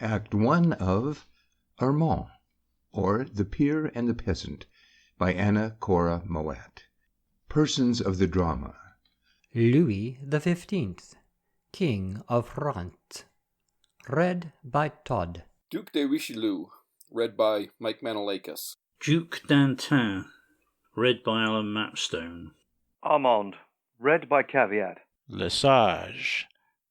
Act 1 of Armand, or The Peer and the Peasant, by Anna Cora Mowatt. Persons of the drama: Louis XV, King of France. Read by Todd. Duke de Richelieu, read by Mike Manolakis. Duke d'Antin, read by Alan Mapstone. Armand, read by Caveat. Lesage,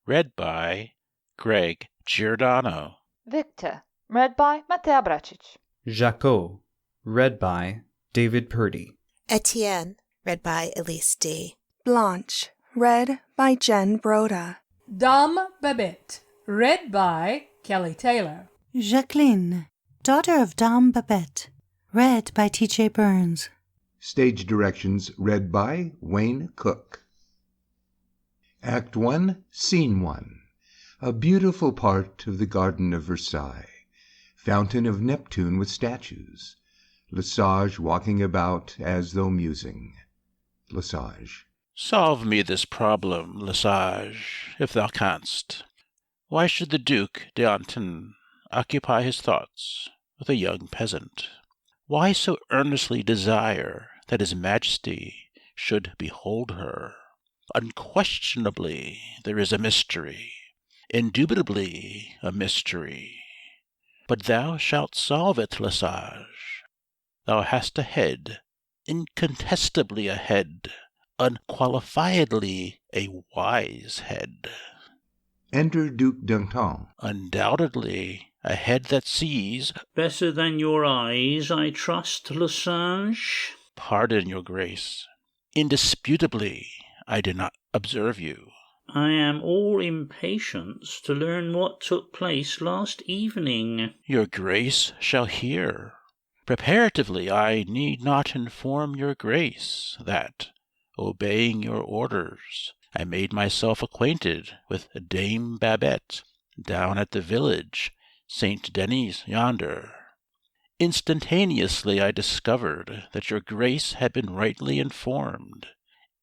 read by Greg Giordano. Victor, read by Matea Bracic. Jacot, read by David Purdy. Etienne, read by Elise D. Blanche, read by Jen Broda. Dame Babette, read by Kelly Taylor. Jacqueline, daughter of Dame Babette, read by T.J. Burns. Stage directions read by Wayne Cook. Act 1, Scene 1. A beautiful part of the Garden of Versailles. Fountain of Neptune with statues. Lesage walking about as though musing. Lesage. Solve me this problem, Lesage, if thou canst. Why should the Duke d'Antin occupy his thoughts with a young peasant? Why so earnestly desire that his Majesty should behold her? Unquestionably there is a mystery, indubitably a mystery. But thou shalt solve it, Lesage. Thou hast a head, incontestably a head, unqualifiedly a wise head. Enter Duke d'Antin. Undoubtedly a head that sees. Better than your eyes, I trust, Lesage. Pardon, your grace. Indisputably I did not observe you. I am all impatience to learn what took place last evening. Your grace shall hear. Preparatively I need not inform your grace that, obeying your orders, I made myself acquainted with Dame Babette down at the village St. Denis yonder. Instantaneously I discovered that your grace had been rightly informed,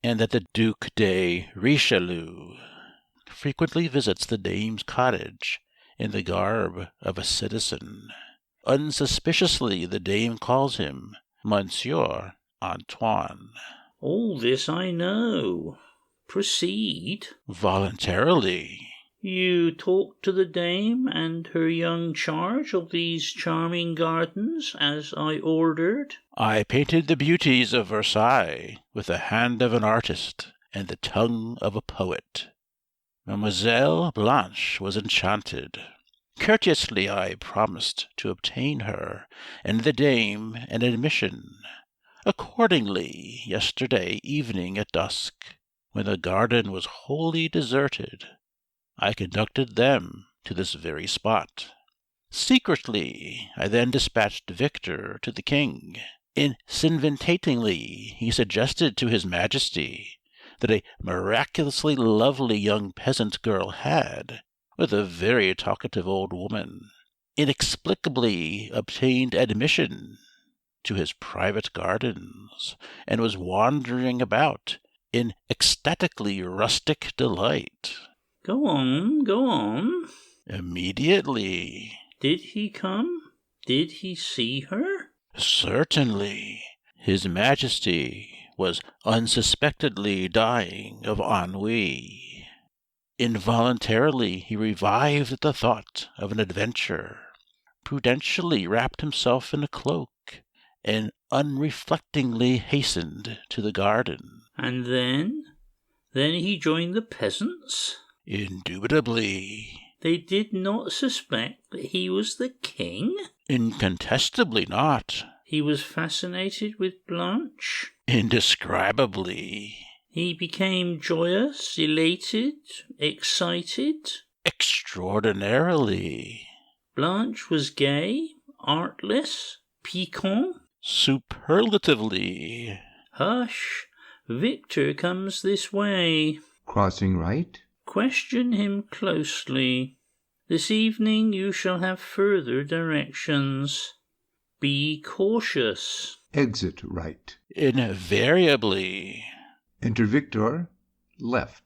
and that the Duke de Richelieu frequently visits the dame's cottage in the garb of a citizen. Unsuspiciously the dame calls him Monsieur Antoine. All this I know. Proceed. Voluntarily. You talked to the dame and her young charge of these charming gardens, as I ordered? I painted the beauties of Versailles with the hand of an artist and the tongue of a poet. Mademoiselle Blanche was enchanted. Courteously I promised to obtain her and the dame an admission. Accordingly, yesterday evening at dusk, when the garden was wholly deserted, I conducted them to this very spot. Secretly, I then dispatched Victor to the king. Insinventatingly, he suggested to his Majesty that a miraculously lovely young peasant girl had, with a very talkative old woman, inexplicably obtained admission to his private gardens, and was wandering about in ecstatically rustic delight. Go on, go on. Immediately. Did he come? Did he see her? Certainly. His Majesty was unsuspectedly dying of ennui. Involuntarily he revived at the thought of an adventure, prudentially wrapped himself in a cloak, and unreflectingly hastened to the garden. And then? Then he joined the peasants? Indubitably. They did not suspect that he was the king? Incontestably not. He was fascinated with Blanche? Indescribably. He became joyous, elated, excited? Extraordinarily. Blanche was gay, artless, piquant? Superlatively. Hush! Victor comes this way. Crossing right. Question him closely. This evening you shall have further directions. Be cautious. Exit right. Invariably. Enter Victor. Left.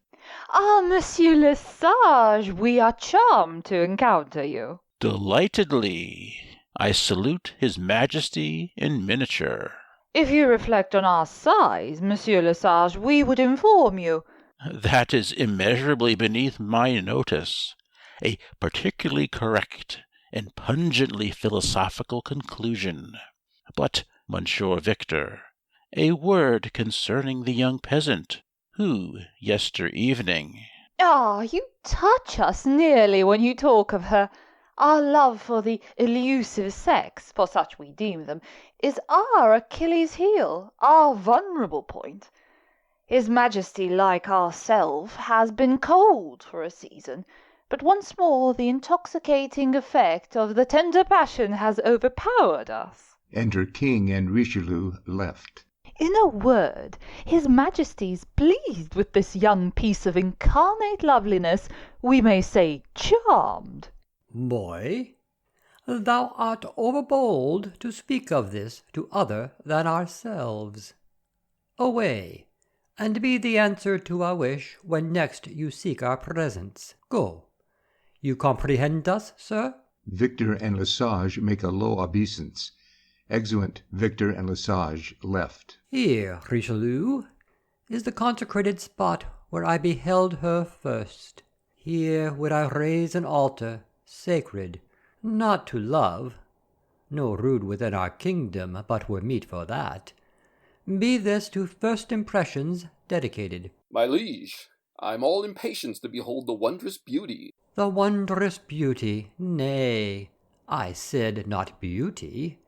Ah, Monsieur le Sage, we are charmed to encounter you. Delightedly. I salute His Majesty in miniature. If you reflect on our size, Monsieur Le Sage, we would inform you. That is immeasurably beneath my notice. A particularly correct and pungently philosophical conclusion. But, Monsieur Victor, a word concerning the young peasant, who, yester evening— Ah, you touch us nearly when you talk of her. Our love for the elusive sex, for such we deem them, is our Achilles' heel, our vulnerable point. His Majesty, like ourselves, has been cold for a season, but once more the intoxicating effect of the tender passion has overpowered us. Enter King and Richelieu left. In a word, His Majesty's pleased with this young piece of incarnate loveliness, we may say charmed. Boy, thou art overbold to speak of this to other than ourselves. Away, and be the answer to our wish when next you seek our presence. Go. You comprehend us, sir? Victor and Lesage make a low obeisance. Exeunt Victor and Lesage left. Here, Richelieu, is the consecrated spot where I beheld her first. Here would I raise an altar, sacred, not to love, no rude within our kingdom but were meet for that. Be this to first impressions dedicated. My liege, I'm all impatience to behold the wondrous beauty. The wondrous beauty, nay, I said not beauty.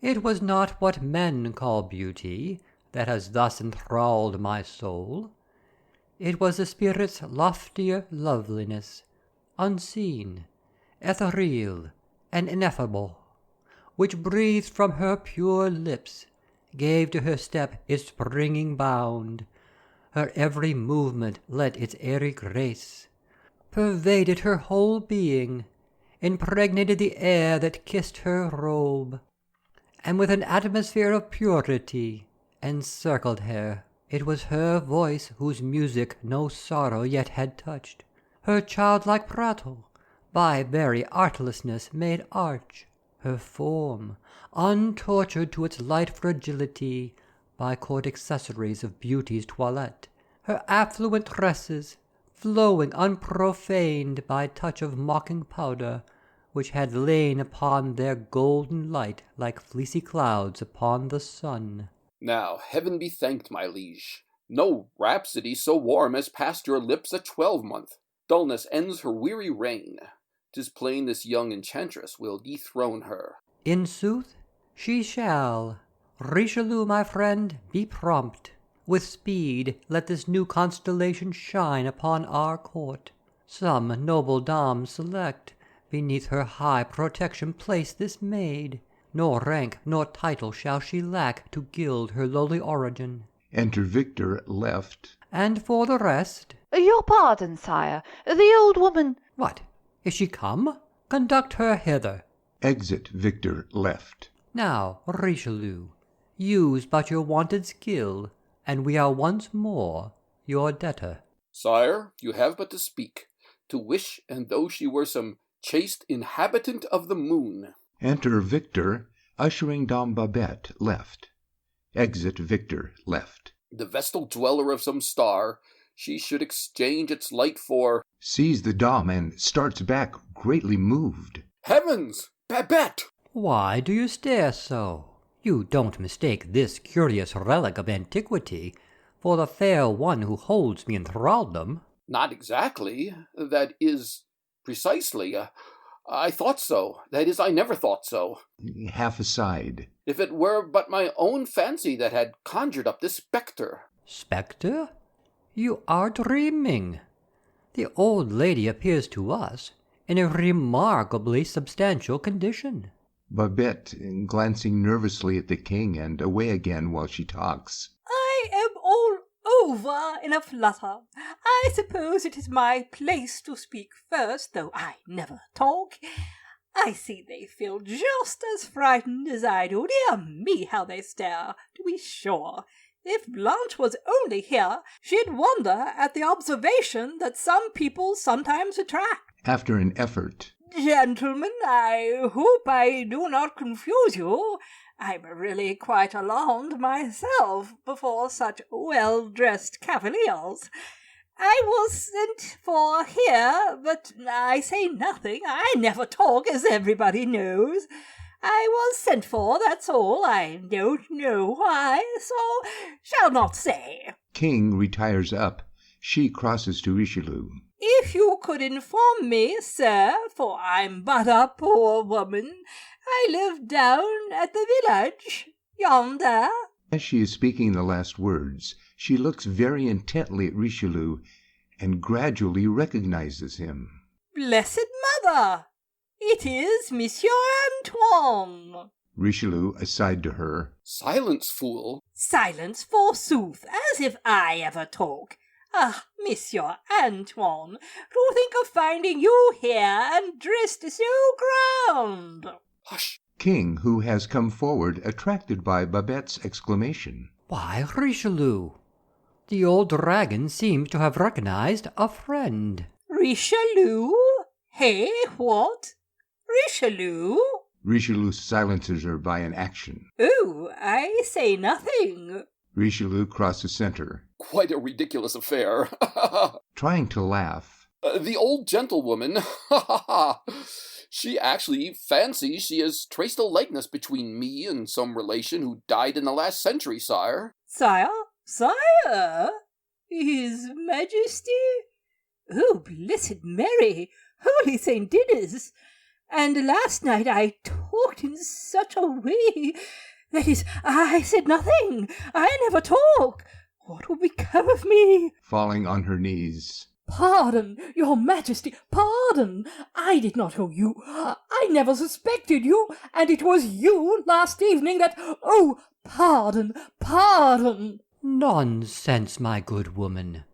It was not what men call beauty that has thus enthralled my soul. It was the spirit's loftier loveliness, unseen, ethereal, and ineffable, which breathed from her pure lips, gave to her step its springing bound, her every movement lent its airy grace, pervaded her whole being, impregnated the air that kissed her robe, and with an atmosphere of purity encircled her. It was her voice whose music no sorrow yet had touched, her childlike prattle, by very artlessness made arch, her form, untortured to its light fragility by court accessories of beauty's toilette, her affluent tresses, flowing unprofaned by touch of mocking powder, which had lain upon their golden light like fleecy clouds upon the sun. Now, heaven be thanked, my liege. No rhapsody so warm as passed your lips a 12-month. Dullness ends her weary reign. 'Tis plain this young enchantress will dethrone her. In sooth, she shall. Richelieu, my friend, be prompt. With speed let this new constellation shine upon our court. Some noble dame select, beneath her high protection place this maid. Nor rank nor title shall she lack to gild her lowly origin. Enter Victor left. And for the rest— Your pardon, sire, the old woman— What, is she come? Conduct her hither. Exit Victor left. Now, Richelieu, use but your wonted skill, and we are once more your debtor. Sire, you have but to speak, to wish, and though she were some chaste inhabitant of the moon. Enter Victor, ushering Dame Babette left. Exit Victor left. The vestal dweller of some star, she should exchange its light for— Sees the Dame and starts back, greatly moved. Heavens! Babette! Why do you stare so? You don't mistake this curious relic of antiquity for the fair one who holds me in thraldom? Not exactly. That is, precisely. I thought so. That is, I never thought so. Half aside. If it were but my own fancy that had conjured up this spectre. Spectre? You are dreaming. The old lady appears to us in a remarkably substantial condition. Babette, glancing nervously at the king and away again while she talks. I am all over in a flutter. I suppose it is my place to speak first, though I never talk. I see they feel just as frightened as I do. Dear me, how they stare, to be sure. If Blanche was only here, she'd wonder at the observation that some people sometimes attract. After an effort. Gentlemen, I hope I do not confuse you. I'm really quite alarmed myself before such well-dressed cavaliers. I was sent for here, but I say nothing. I never talk, as everybody knows. I was sent for, that's all. I don't know why, so shall not say. King retires up. She crosses to Richelieu. If you could inform me, sir, for I'm but a poor woman, I live down at the village, yonder. As she is speaking the last words, she looks very intently at Richelieu and gradually recognizes him. Blessed Mother! It is Monsieur Antoine. Richelieu, aside to her. Silence, fool. Silence, forsooth, as if I ever talk. Ah, Monsieur Antoine, to think of finding you here and dressed so grand. Hush. King, who has come forward, attracted by Babette's exclamation. Why, Richelieu, the old dragon seems to have recognized a friend. Richelieu? Hey, what? Richelieu? Richelieu silences her by an action. Oh, I say nothing. Richelieu crosses center. Quite a ridiculous affair. Trying to laugh. The old gentlewoman, she actually fancies she has traced a likeness between me and some relation who died in the last century, sire. Sire? Sire? His Majesty? Oh, blessed Mary! Holy St. Dinners! And last night I talked in such a way. That is, I said nothing. I never talk. What will become of me? Falling on her knees. Pardon, your Majesty, pardon. I did not know you. I never suspected you, and it was you last evening that... Oh, pardon, pardon. Nonsense, my good woman.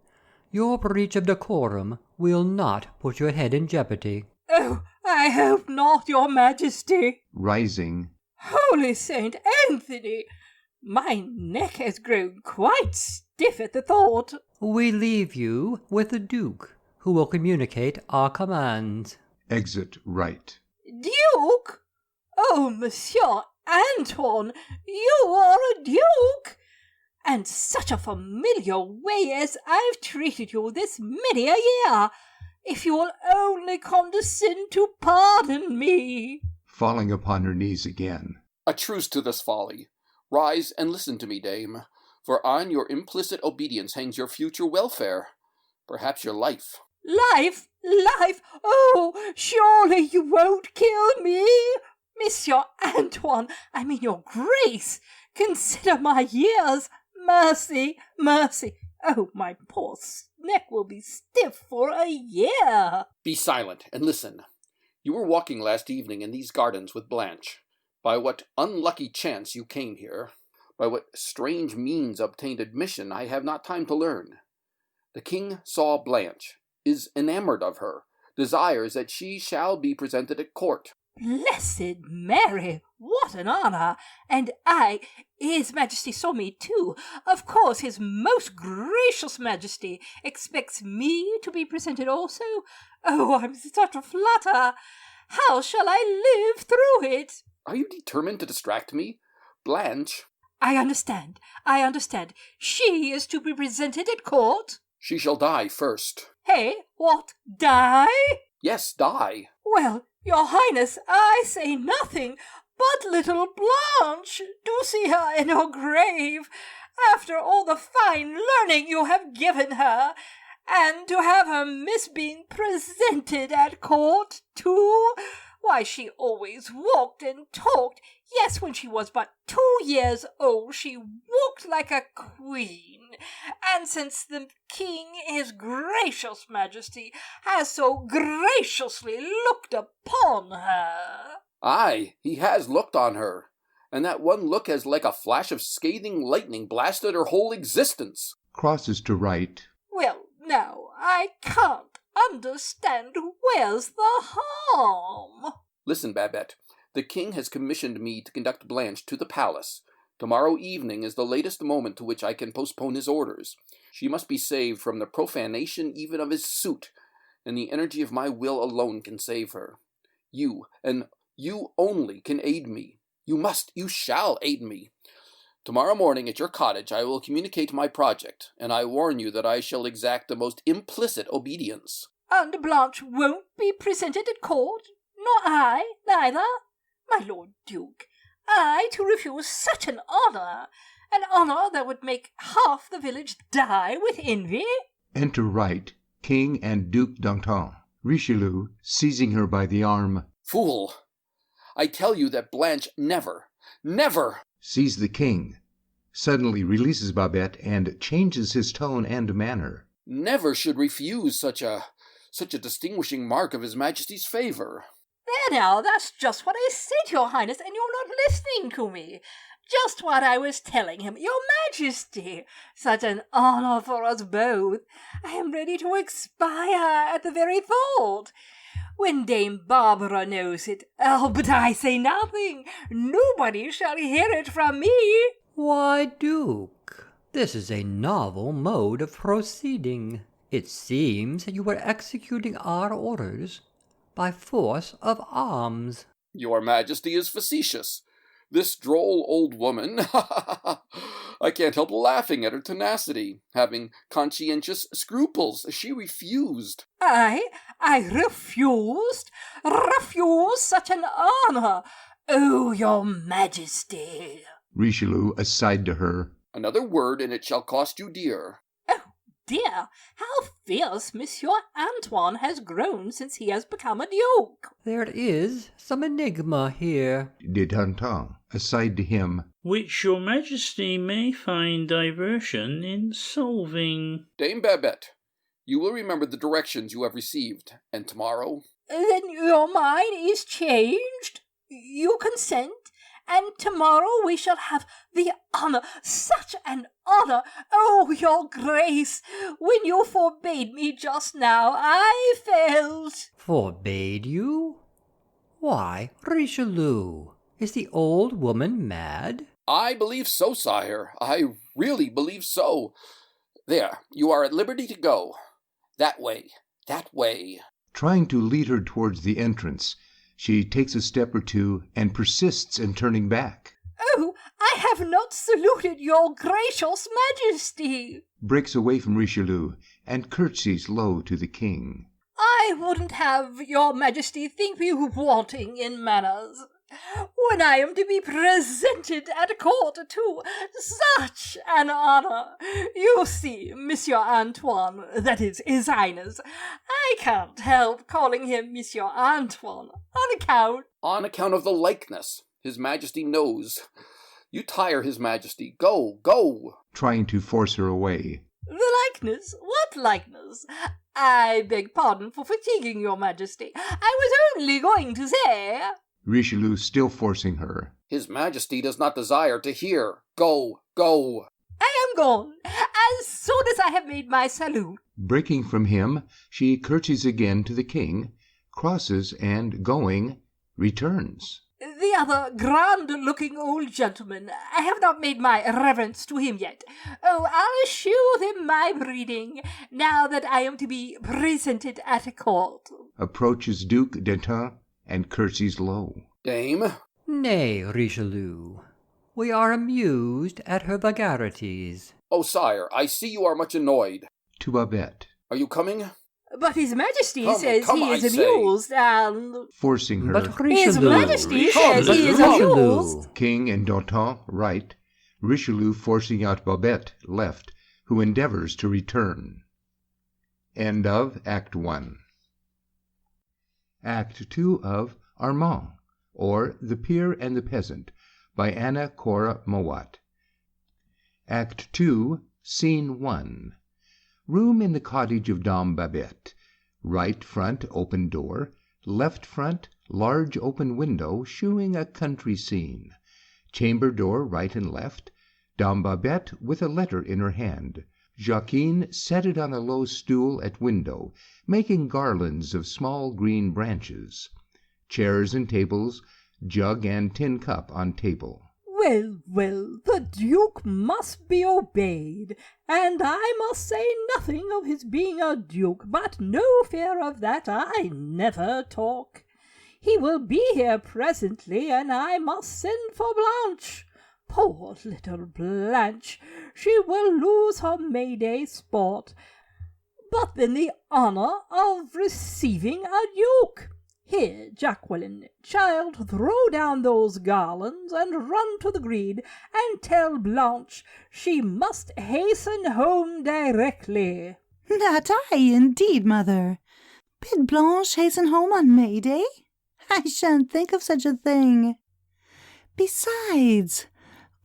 Your breach of decorum will not put your head in jeopardy. Oh, I hope not, your Majesty. Rising. Holy Saint Anthony! My neck has grown quite stiff at the thought. We leave you with the Duke, who will communicate our commands. Exit right. Duke? Oh, Monsieur Antoine, you are a duke! And such a familiar way as I've treated you this many a year! If you will only condescend to pardon me. Falling upon her knees again. A truce to this folly. Rise and listen to me, dame, for on your implicit obedience hangs your future welfare, perhaps your life. Life? Life? Oh, surely you won't kill me? Monsieur Antoine, I mean your grace, consider my years. Mercy, mercy. Oh, my poor neck will be stiff for a year. Be silent and listen. You were walking last evening in these gardens with Blanche. By what unlucky chance you came here, by what strange means obtained admission, I have not time to learn. The king saw Blanche, is enamored of her, desires that she shall be presented at court. Blessed Mary, what an honour! And His Majesty saw me too. Of course, His most gracious Majesty expects me to be presented also. Oh, I'm such a flutter! How shall I live through it? Are you determined to distract me? Blanche... I understand. She is to be presented at court? She shall die first. Hey, what, die? Yes, die. Well, your Highness, I say nothing, but little Blanche, do see her in her grave, after all the fine learning you have given her, and to have her miss being presented at court, too. Why, she always walked and talked. Yes, when she was but 2 years old, she walked like a queen. And since the king, his gracious Majesty, has so graciously looked upon her. Aye, he has looked on her, and that one look has like a flash of scathing lightning blasted her whole existence. Crosses to right. Well, now, I can't understand where's the harm. Listen, Babette. The king has commissioned me to conduct Blanche to the palace. Tomorrow evening is the latest moment to which I can postpone his orders. She must be saved from the profanation even of his suit, and the energy of my will alone can save her. You, and you only, can aid me. You shall aid me. Tomorrow morning at your cottage I will communicate my project, and I warn you that I shall exact the most implicit obedience. And Blanche won't be presented at court, nor I, neither. My Lord Duke, I to refuse such an honour that would make half the village die with envy. Enter Right, King and Duke d'Antin. Richelieu, seizing her by the arm. Fool! I tell you that Blanche never, Sees the king, suddenly releases Babette and changes his tone and manner. never should refuse such a distinguishing mark of His Majesty's favour. There now, that's just what I said, Your Highness, and you're not listening to me. Just what I was telling him, Your Majesty. Such an honour for us both. I am ready to expire at the very thought. When Dame Barbara knows it, but I say nothing. Nobody shall hear it from me. Why, Duke, this is a novel mode of proceeding. It seems that you were executing our orders by force of arms. Your Majesty is facetious. This droll old woman, I can't help laughing at her tenacity. Having conscientious scruples, she refused. I refused such an honour. Oh, Your Majesty. Richelieu aside to her. Another word, and it shall cost you dear. Dear, how fierce Monsieur Antoine has grown since he has become a duke. There is some enigma here. De Danton, aside to him. Which your Majesty may find diversion in solving. Dame Babette, you will remember the directions you have received, and tomorrow... Then your mind is changed? You consent? And tomorrow we shall have the honour, such an honour. Oh, Your Grace, when you forbade me just now, I felt... Forbade you? Why, Richelieu, is the old woman mad? I believe so, sire. I really believe so. There, you are at liberty to go. That way, that way. Trying to lead her towards the entrance, she takes a step or two and persists in turning back. Oh, I have not saluted Your Gracious Majesty. Breaks away from Richelieu and curtsies low to the king. I wouldn't have Your Majesty think me wanting in manners. When I am to be presented at court to such an honour. You see, Monsieur Antoine, that is, His Highness, I can't help calling him Monsieur Antoine, On account of the likeness. His Majesty knows. You tire His Majesty. Go, go! Trying to force her away. The likeness? What likeness? I beg pardon for fatiguing Your Majesty. I was only going to say... Richelieu still forcing her. His Majesty does not desire to hear. Go, go! I am gone, as soon as I have made my salute. Breaking from him, she curtsies again to the king, crosses, and going, returns. The other grand-looking old gentleman, I have not made my reverence to him yet. Oh, I'll shew them my breeding, now that I am to be presented at court. Approaches Duke d'Antin and curtsies low. Dame? Nay, Richelieu, we are amused at her vulgarities. Oh, sire, I see you are much annoyed. To Babette. Are you coming? But His Majesty Come, he is amused, and... Forcing her. But Richelieu... His Majesty says he is amused. King and Danton right, Richelieu forcing out Babette left, who endeavours to return. End of Act 1. Act 2 of Armand, or The Peer and the Peasant, by Anna Cora Mowatt. Act 2, Scene 1. Room in the cottage of Dame Babette. Right front, open door. Left front, large open window, shewing a country scene. Chamber door right and left. Dame Babette with a letter in her hand. Jacquine seated on a low stool at window, making garlands of small green branches. Chairs and tables, jug and tin cup on table. Well, well, the Duke must be obeyed, and I must say nothing of his being a Duke, but no fear of that, I never talk. He will be here presently, and I must send for Blanche. Poor little Blanche! She will lose her May-Day sport, but then the honour of receiving a duke. Here, Jacqueline, child, throw down those garlands and run to the green and tell Blanche she must hasten home directly. Not I, indeed, mother. Bid Blanche hasten home on May-Day? I shan't think of such a thing. Besides,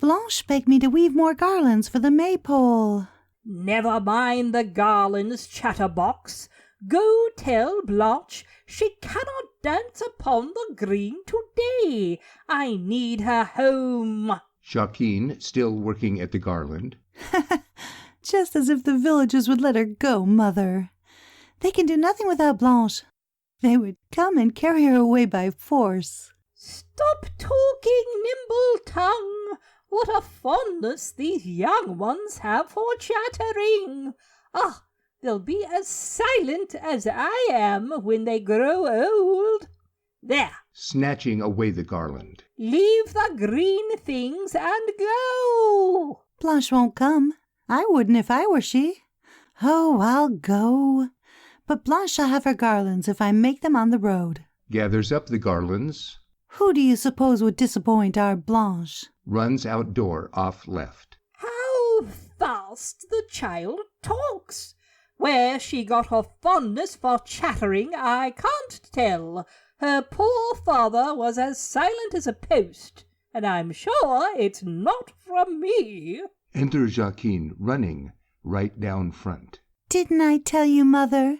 Blanche begged me to weave more garlands for the maypole. Never mind the garlands, chatterbox. Go tell Blanche she cannot dance upon the green today. I need her home. Jacqueline, still working at the garland. Just as if the villagers would let her go, mother. They can do nothing without Blanche. They would come and carry her away by force. Stop talking, nimble tongue. What a fondness these young ones have for chattering. Ah, they'll be as silent as I am when they grow old. There. Snatching away the garland. Leave the green things and go. Blanche won't come. I wouldn't if I were she. Oh, I'll go. But Blanche shall have her garlands if I make them on the road. Gathers up the garlands. Who do you suppose would disappoint our Blanche? Runs outdoor off left. How fast the child talks! Where she got her fondness for chattering, I can't tell. Her poor father was as silent as a post, and I'm sure it's not from me. Enter Jacqueline, running, right down front. Didn't I tell you, mother?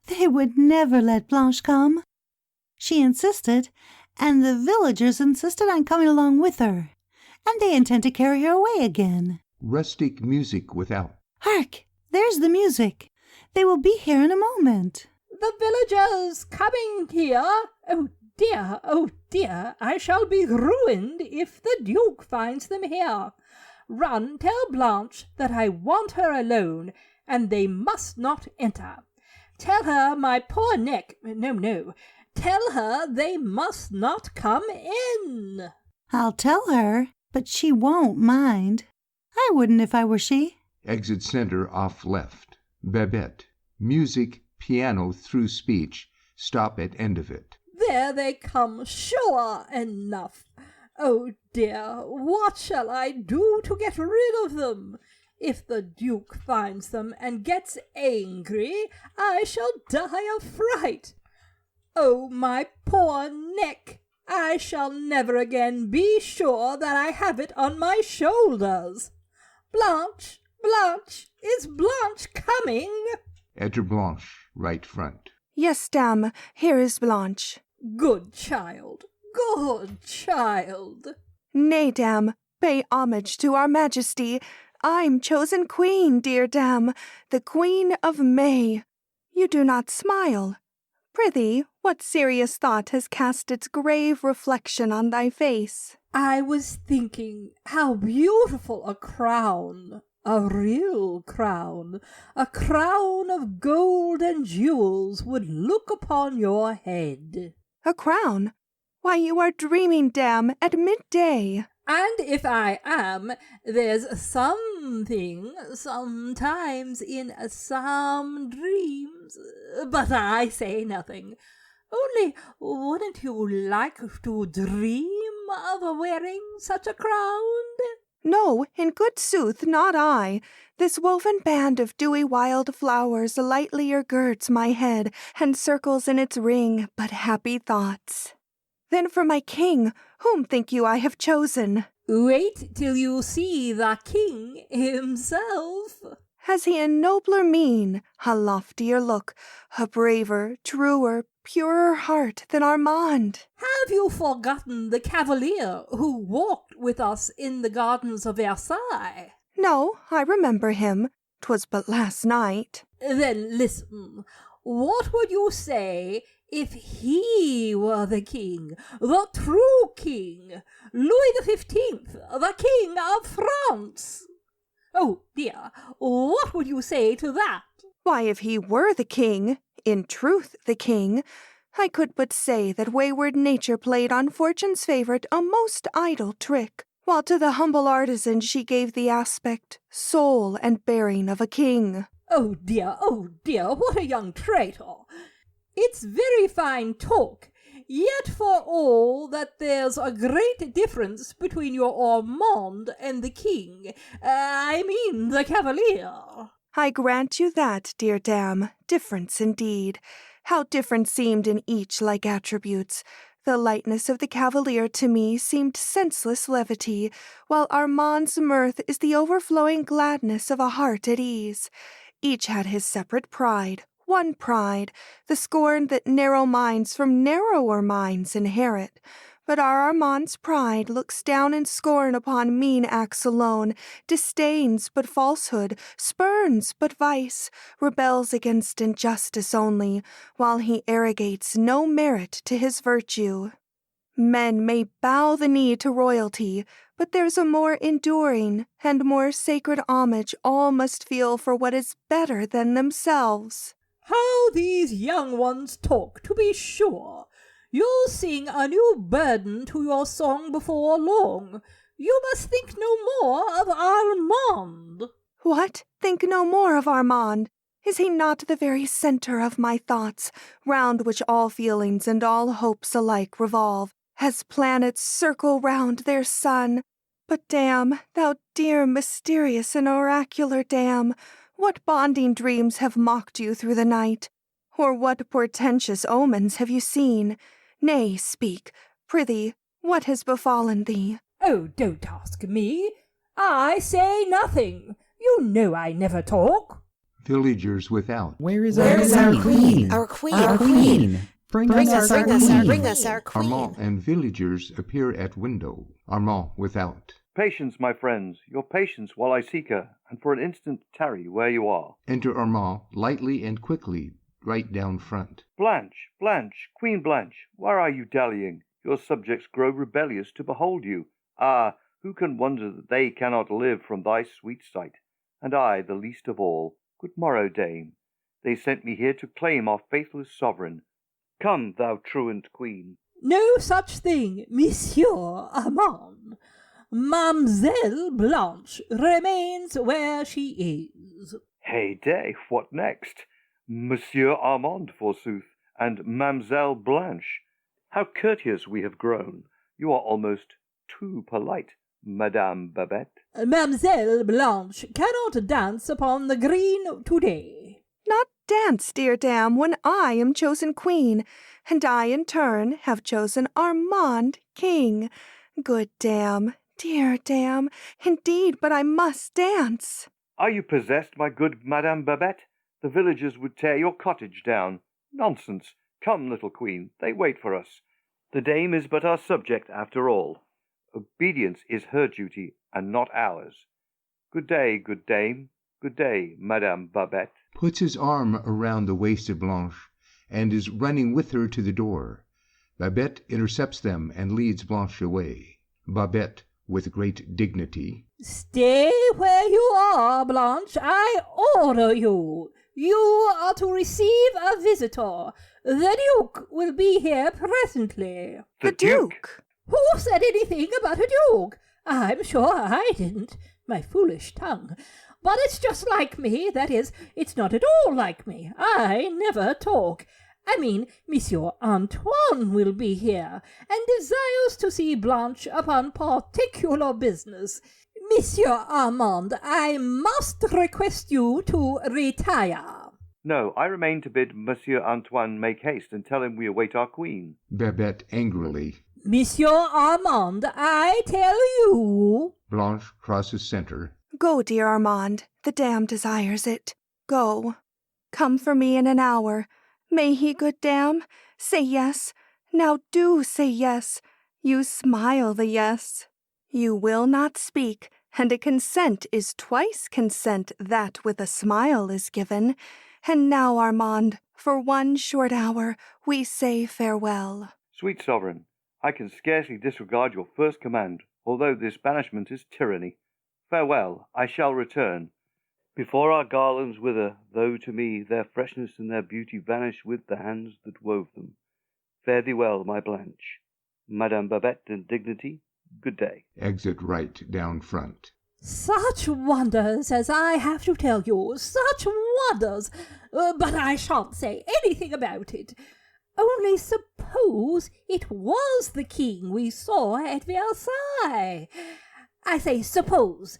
They would never let Blanche come. She insisted, and the villagers insisted on coming along with her, and they intend to carry her away again. Rustic music without. Hark! There's the music. They will be here in a moment. The villagers coming here. Oh dear, I shall be ruined if the Duke finds them here. Run, tell Blanche that I want her alone, and they must not enter. Tell her my poor neck, no, tell her they must not come in. I'll tell her, but she won't mind. I wouldn't if I were she. Exit center off left. Babette. Music, piano through speech. Stop at end of it. There they come, sure enough. Oh dear, what shall I do to get rid of them? If the Duke finds them and gets angry, I shall die of fright. Oh, my poor neck! I shall never again be sure that I have it on my shoulders. Blanche, is Blanche coming? Enter Blanche, right front. Yes, dame, here is Blanche. Good child, good child. Nay, dame, pay homage to our majesty. I'm chosen queen, dear dame, the Queen of May. You do not smile. Prithee, what serious thought has cast its grave reflection on thy face? I was thinking how beautiful a crown, a real crown, a crown of gold and jewels would look upon your head. A crown? Why, you are dreaming, dame, at midday. And if I am, there's something sometimes in some dreams. But I say nothing. Only, wouldn't you like to dream of wearing such a crown? No, in good sooth, not I. This woven band of dewy wild flowers lightlier girds my head, and circles in its ring but happy thoughts. Then for my king, whom think you I have chosen? Wait till you see the king himself. Has he a nobler mien, a loftier look, a braver, truer, purer heart than Armand? Have you forgotten the cavalier who walked with us in the gardens of Versailles? No, I remember him. 'Twas but last night. Then listen. What would you say if he were the king, the true king, Louis XV, the king of France? Oh dear, what would you say to that? Why, if he were the king, in truth the king, I could but say that wayward nature played on fortune's favourite a most idle trick, while to the humble artisan she gave the aspect, soul, and bearing of a king. Oh dear, what a young traitor! It's very fine talk, yet for all that there's a great difference between your Armand and the king, I mean the cavalier. I grant you that, dear dame, difference indeed. How different seemed in each like attributes. The lightness of the cavalier to me seemed senseless levity, while Armand's mirth is the overflowing gladness of a heart at ease. Each had his separate pride, one pride, the scorn that narrow minds from narrower minds inherit. But our Armand's pride looks down in scorn upon mean acts alone, disdains but falsehood, spurns but vice, rebels against injustice only, while he arrogates no merit to his virtue. Men may bow the knee to royalty, but there's a more enduring and more sacred homage all must feel for what is better than themselves. How these young ones talk, to be sure! You'll sing a new burden to your song before long. You must think no more of Armand. What? Think no more of Armand? Is he not the very centre of my thoughts, round which all feelings and all hopes alike revolve, as planets circle round their sun? But damn, thou dear, mysterious, and oracular dam, what bonding dreams have mocked you through the night? Or what portentous omens have you seen? Nay, speak, prithee, what has befallen thee? Oh, don't ask me. I say nothing. You know I never talk. Villagers without. Where is our queen? Our queen. Our queen. Bring us our queen. Armand and villagers appear at window. Armand without. Patience, my friends, your patience while I seek her, and for an instant tarry where you are. Enter Armand, lightly and quickly, right down front. Blanche, Blanche, Queen Blanche, why are you dallying? Your subjects grow rebellious to behold you. Ah, who can wonder that they cannot live from thy sweet sight? And I, the least of all. Good morrow, dame. They sent me here to claim our faithless sovereign. Come, thou truant queen. No such thing, Monsieur Armand. Mademoiselle Blanche remains where she is. Heyday, what next? Monsieur Armand, forsooth, and Mademoiselle Blanche. How courteous we have grown. You are almost too polite, Madame Babette. Mademoiselle Blanche cannot dance upon the green today. Not dance, dear dame, when I am chosen queen, and I in turn have chosen Armand king. Good dame, dear dame, indeed, but I must dance. Are you possessed, my good Madame Babette? The villagers would tear your cottage down. Nonsense. Come, little queen, they wait for us. The dame is but our subject after all. Obedience is her duty, and not ours. Good day, good dame. Good day, Madame Babette. Puts his arm around the waist of Blanche, and is running with her to the door. Babette intercepts them and leads Blanche away. Babette, with great dignity. Stay where you are, Blanche. I order you. You are to receive a visitor. The Duke will be here presently. The Duke? Who said anything about a Duke? I'm sure I didn't. My foolish tongue. But it's just like me. That is, it's not at all like me. I never talk. I mean, Monsieur Antoine will be here, and desires to see Blanche upon particular business. Monsieur Armand, I must request you to retire. No, I remain to bid Monsieur Antoine make haste and tell him we await our queen. Babette angrily. Monsieur Armand, I tell you. Blanche crosses center. Go, dear Armand, the dame desires it. Go. Come for me in an hour. May he, good dame? Say yes. Now do say yes. You smile the yes. You will not speak, and a consent is twice consent that with a smile is given. And now, Armand, for one short hour, we say farewell. Sweet sovereign, I can scarcely disregard your first command, although this banishment is tyranny. Farewell, I shall return. Before our garlands wither, though to me their freshness and their beauty vanish with the hands that wove them, Fare thee well, my Blanche. Madame Babette and Dignity, good day. Exit right down front. Such wonders as I have to tell you, such wonders! But I shan't say anything about it. Only suppose it was the king we saw at Versailles. I say suppose,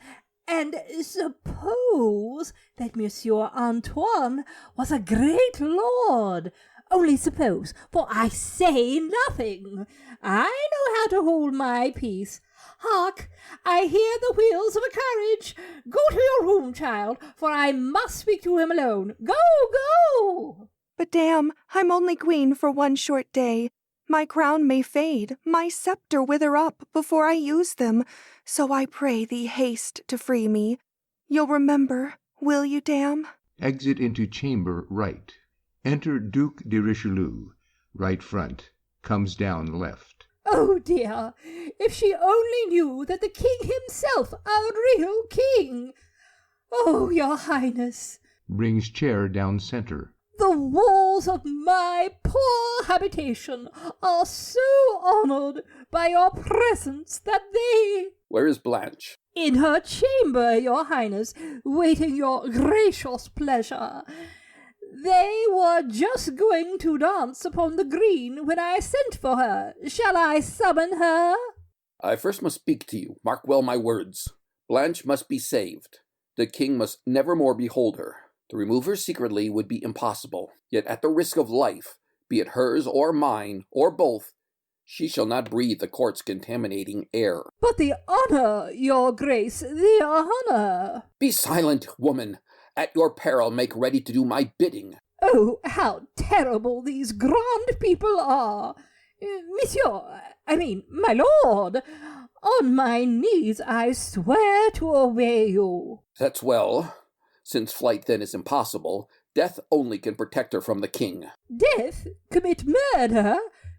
and suppose that Monsieur Antoine was a great lord. Only suppose, for I say nothing. I know how to hold my peace. Hark! I hear the wheels of a carriage. Go to your room, child, for I must speak to him alone. Go, go! But damn, I'm only queen for one short day. My crown may fade, my sceptre wither up before I use them, so I pray thee haste to free me. You'll remember, will you, dam? Exit into chamber right. Enter Duke de Richelieu, right front, comes down left. Oh dear, if she only knew that the king himself, our real king! Oh, your highness! Brings chair down center. The walls of my poor habitation are so honoured by your presence that they— Where is Blanche? In her chamber, your highness, waiting your gracious pleasure. They were just going to dance upon the green when I sent for her. Shall I summon her? I first must speak to you. Mark well my words. Blanche must be saved. The king must never more behold her. To remove her secretly would be impossible. Yet at the risk of life, be it hers or mine, or both, she shall not breathe the court's contaminating air. But the honour, your grace, the honour. Be silent, woman. At your peril make ready to do my bidding. Oh, how terrible these grand people are! My lord, on my knees I swear to obey you. That's well. Since flight then is impossible, death only can protect her from the king. Death? Commit murder?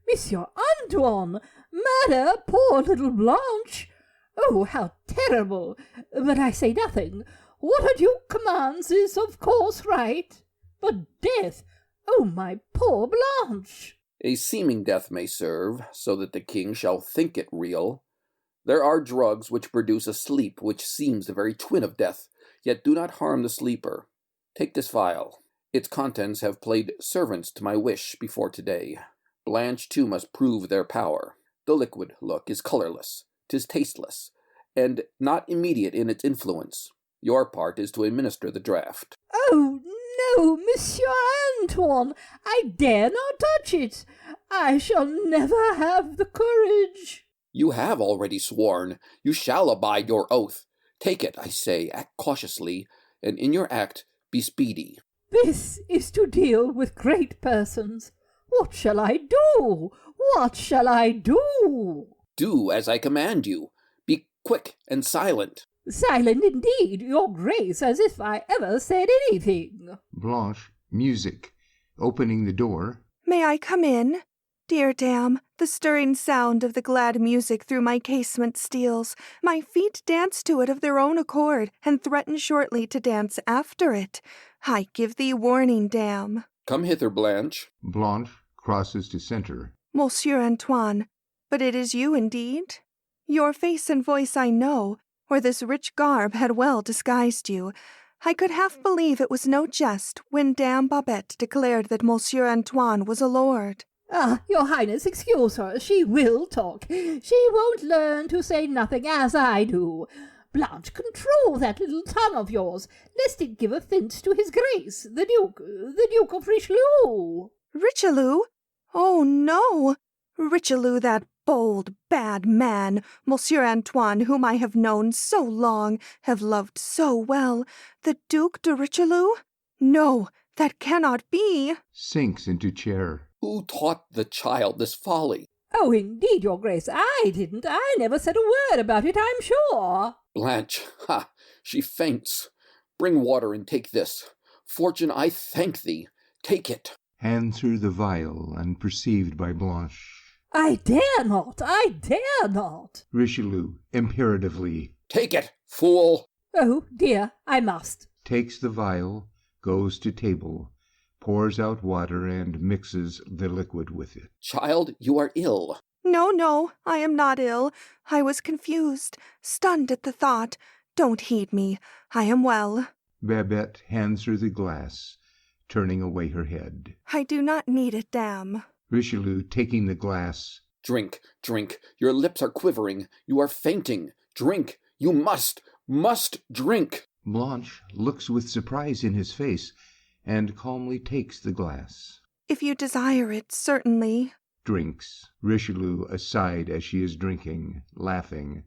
Monsieur Antoine! Murder poor little Blanche! Oh, how terrible! But I say nothing. What a duke commands is of course right. But death! Oh, my poor Blanche! A seeming death may serve, so that the king shall think it real. There are drugs which produce a sleep which seems the very twin of death, yet do not harm the sleeper. Take this vial. Its contents have played servants to my wish before today. Blanche too must prove their power. The liquid, look, is colourless, 'tis tasteless, and not immediate in its influence. Your part is to administer the draught. Oh, no, Monsieur Antoine, I dare not touch it. I shall never have the courage. You have already sworn. You shall abide your oath. Take it, I say, act cautiously, and in your act be speedy. This is to deal with great persons. What shall I do? What shall I do? Do as I command you. Be quick and silent. Silent indeed, your grace, as if I ever said anything. Blanche, music, opening the door. May I come in? Dear dam, the stirring sound of the glad music through my casement steals. My feet dance to it of their own accord, and threaten shortly to dance after it. I give thee warning, dam. Come hither, Blanche. Blanche crosses to center. Monsieur Antoine, but it is you indeed? Your face and voice I know, or this rich garb had well disguised you. I could half believe it was no jest when Dame Babette declared that Monsieur Antoine was a lord. Ah, your highness, excuse her. She will talk. She won't learn to say nothing as I do. Blanche, control that little tongue of yours, lest it give offence to his grace, the Duke of Richelieu. Richelieu? Oh, no! Richelieu, that bold, bad man, Monsieur Antoine, whom I have known so long, have loved so well. The Duke de Richelieu? No, that cannot be. Sinks into chair. Who taught the child this folly? Oh, indeed, your grace, I didn't. I never said a word about it, I'm sure. Blanche, ha! She faints. Bring water and take this. Fortune, I thank thee. Take it. Hands her the vial, unperceived by Blanche. I dare not. I dare not. Richelieu, imperatively. Take it, fool. Oh, dear, I must. Takes the vial, goes to table, pours out water and mixes the liquid with it. Child, you are ill. No, no, I am not ill. I was confused, stunned at the thought. Don't heed me. I am well. Babette hands her the glass, turning away her head. I do not need it, dame. Richelieu, taking the glass. Drink, drink. Your lips are quivering. You are fainting. Drink. You must drink. Blanche looks with surprise in his face and calmly takes the glass. If you desire it, certainly. Drinks, Richelieu aside as she is drinking, laughing.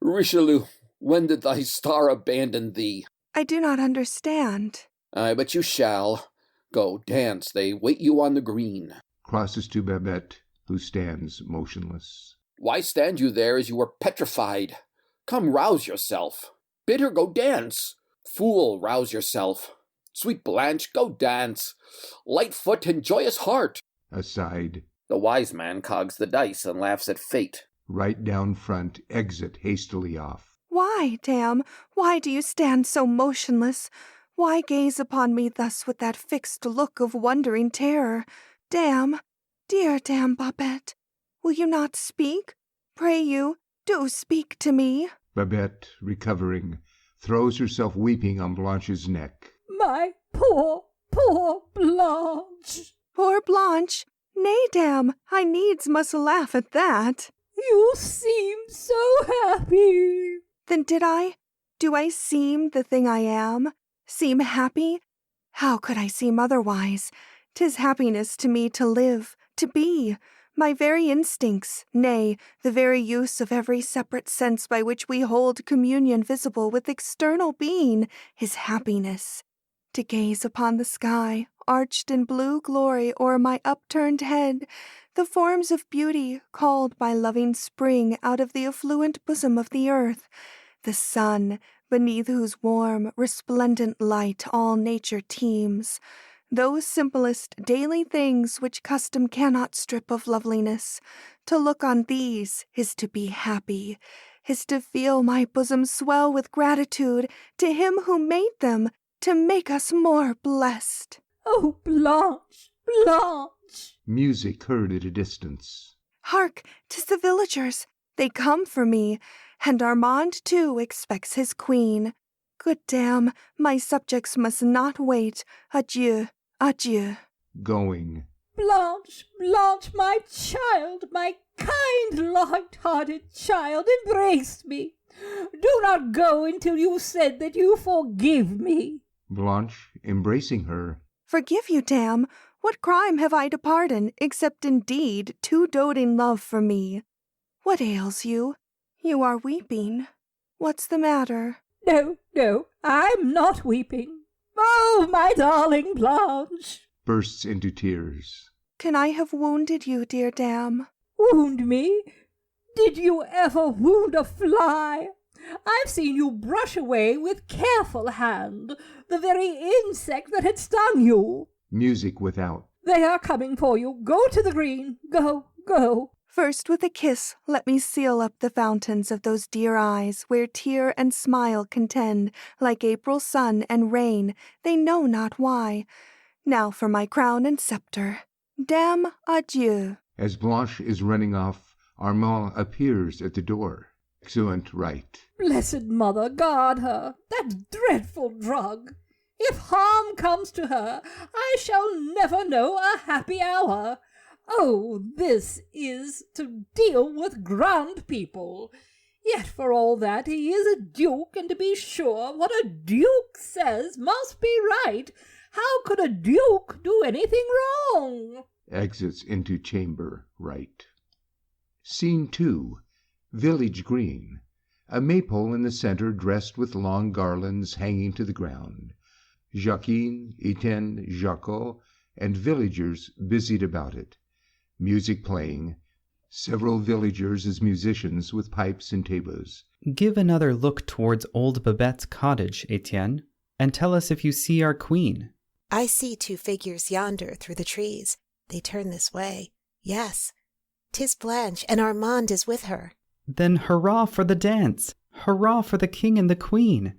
Richelieu, when did thy star abandon thee? I do not understand. Aye, but you shall. Go, dance, they wait you on the green. Crosses to Babette, who stands motionless. Why stand you there as you were petrified? Come, rouse yourself. Bid her go dance. Fool, rouse yourself. Sweet Blanche, go dance. Light foot and joyous heart. Aside. The wise man cogs the dice and laughs at fate. Right down front, exit hastily off. Why, dame, why do you stand so motionless? Why gaze upon me thus with that fixed look of wondering terror? Dame, dear Dame Babette, will you not speak? Pray you, do speak to me. Babette, recovering, throws herself weeping on Blanche's neck. My poor Blanche. Poor Blanche? Nay, dame, I needs must laugh at that. You seem so happy. Then did I? Do I seem the thing I am? Seem happy? How could I seem otherwise? 'Tis happiness to me to live, to be. My very instincts, nay, the very use of every separate sense by which we hold communion visible with external being, is happiness. To gaze upon the sky, arched in blue glory o'er my upturned head, the forms of beauty called by loving spring out of the affluent bosom of the earth, the sun, beneath whose warm, resplendent light all nature teems, those simplest daily things which custom cannot strip of loveliness. To look on these is to be happy, is to feel my bosom swell with gratitude to him who made them, to make us more blessed. Oh, Blanche, Blanche! Music heard at a distance. Hark, 'tis the villagers. They come for me, and Armand, too, expects his queen. Good dame, my subjects must not wait. Adieu, adieu. Going. Blanche, Blanche, my child, my kind, light-hearted child, embrace me. Do not go until you said that you forgive me. Blanche, embracing her. Forgive you, dame. What crime have I to pardon, except indeed too doting love for me? What ails you? You are weeping. What's the matter? No, no, I'm not weeping. Oh, my darling Blanche! Bursts into tears. Can I have wounded you, dear dame? Wound me? Did you ever wound a fly? I've seen you brush away with careful hand the very insect that had stung you. Music without. They are coming for you. Go to the green. Go, go. First with a kiss let me seal up the fountains of those dear eyes, where tear and smile contend, like April sun and rain, they know not why. Now for my crown and sceptre. Dame, adieu. As Blanche is running off, Armand appears at the door. Exeunt right. Blessed Mother, guard her. That dreadful drug. If harm comes to her, I shall never know a happy hour. Oh, this is to deal with grand people. Yet for all that he is a duke, and to be sure what a duke says must be right. How could a duke do anything wrong? Exits into chamber right. Scene 2. Village green. A maypole in the center dressed with long garlands hanging to the ground. Jacqueline, Etienne, Jacques, and villagers busied about it. Music playing. Several villagers as musicians with pipes and tabors. Give another look towards old Babette's cottage, Etienne, and tell us if you see our queen. I see 2 figures yonder through the trees. They turn this way. Yes, 'tis Blanche, and Armand is with her. Then hurrah for the dance! Hurrah for the king and the queen!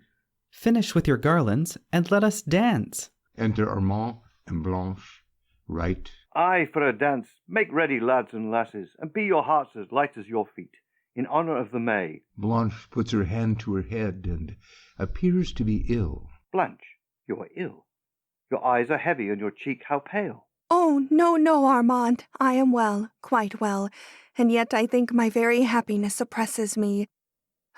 Finish with your garlands, and let us dance. Enter Armand, And Blanche, right. Aye, for a dance. Make ready, lads and lasses, and be your hearts as light as your feet, in honour of the May. Blanche puts her hand to her head and appears to be ill. Blanche, you are ill. Your eyes are heavy, and your cheek how pale. Oh, no, no, Armand. I am well, quite well, and yet I think my very happiness oppresses me.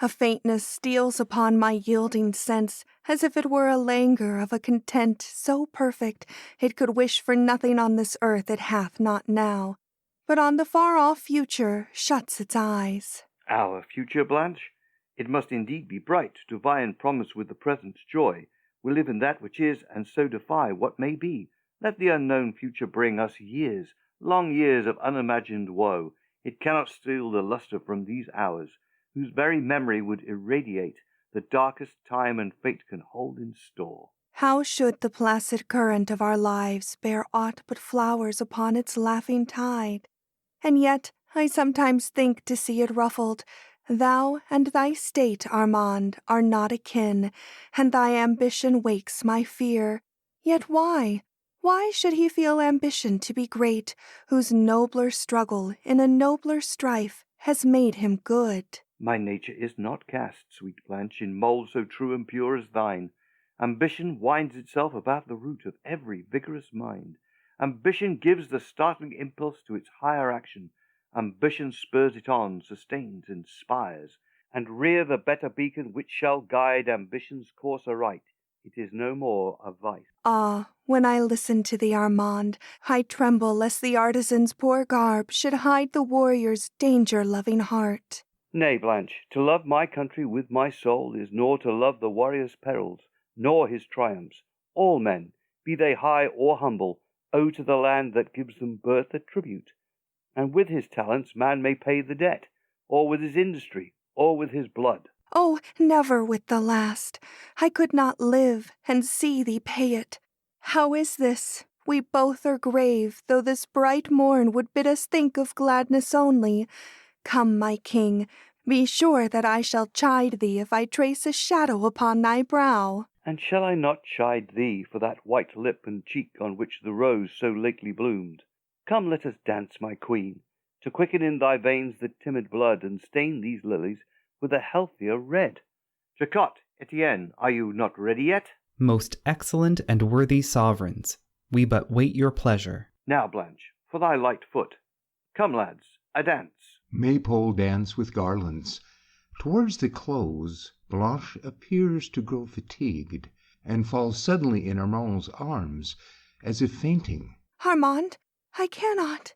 A faintness steals upon my yielding sense, as if it were a languor of a content so perfect it could wish for nothing on this earth it hath not now, but on the far-off future shuts its eyes. Our future, Blanche? It must indeed be bright, to vie and promise with the present's joy. We live in that which is, and so defy what may be. Let the unknown future bring us years, long years of unimagined woe. It cannot steal the lustre from these hours, whose very memory would irradiate the darkest time and fate can hold in store. How should the placid current of our lives bear aught but flowers upon its laughing tide? And yet I sometimes think to see it ruffled. Thou and thy state, Armand, are not akin, and thy ambition wakes my fear. Yet why? Why should he feel ambition to be great, whose nobler struggle in a nobler strife has made him good? My nature is not cast, sweet Blanche, in mould so true and pure as thine. Ambition winds itself about the root of every vigorous mind. Ambition gives the startling impulse to its higher action. Ambition spurs it on, sustains, inspires, and rear the better beacon which shall guide ambition's course aright. It is no more a vice. Ah, when I listen to thee, Armand, I tremble lest the artisan's poor garb should hide the warrior's danger-loving heart. Nay, Blanche, to love my country with my soul is nor to love the warrior's perils, nor his triumphs. All men, be they high or humble, owe to the land that gives them birth a tribute. And with his talents man may pay the debt, or with his industry, or with his blood. Oh, never with the last. I could not live and see thee pay it. How is this? We both are grave, though this bright morn would bid us think of gladness only. Come, my king, be sure that I shall chide thee if I trace a shadow upon thy brow. And shall I not chide thee for that white lip and cheek on which the rose so lately bloomed? Come, let us dance, my queen, to quicken in thy veins the timid blood, and stain these lilies with a healthier red. Jacquot, Etienne, are you not ready yet? Most excellent and worthy sovereigns, we but wait your pleasure. Now, Blanche, for thy light foot. Come, lads, a dance. Maypole dance with garlands. Towards the close, Blanche appears to grow fatigued, and falls suddenly in Armand's arms, as if fainting. Armand, I cannot.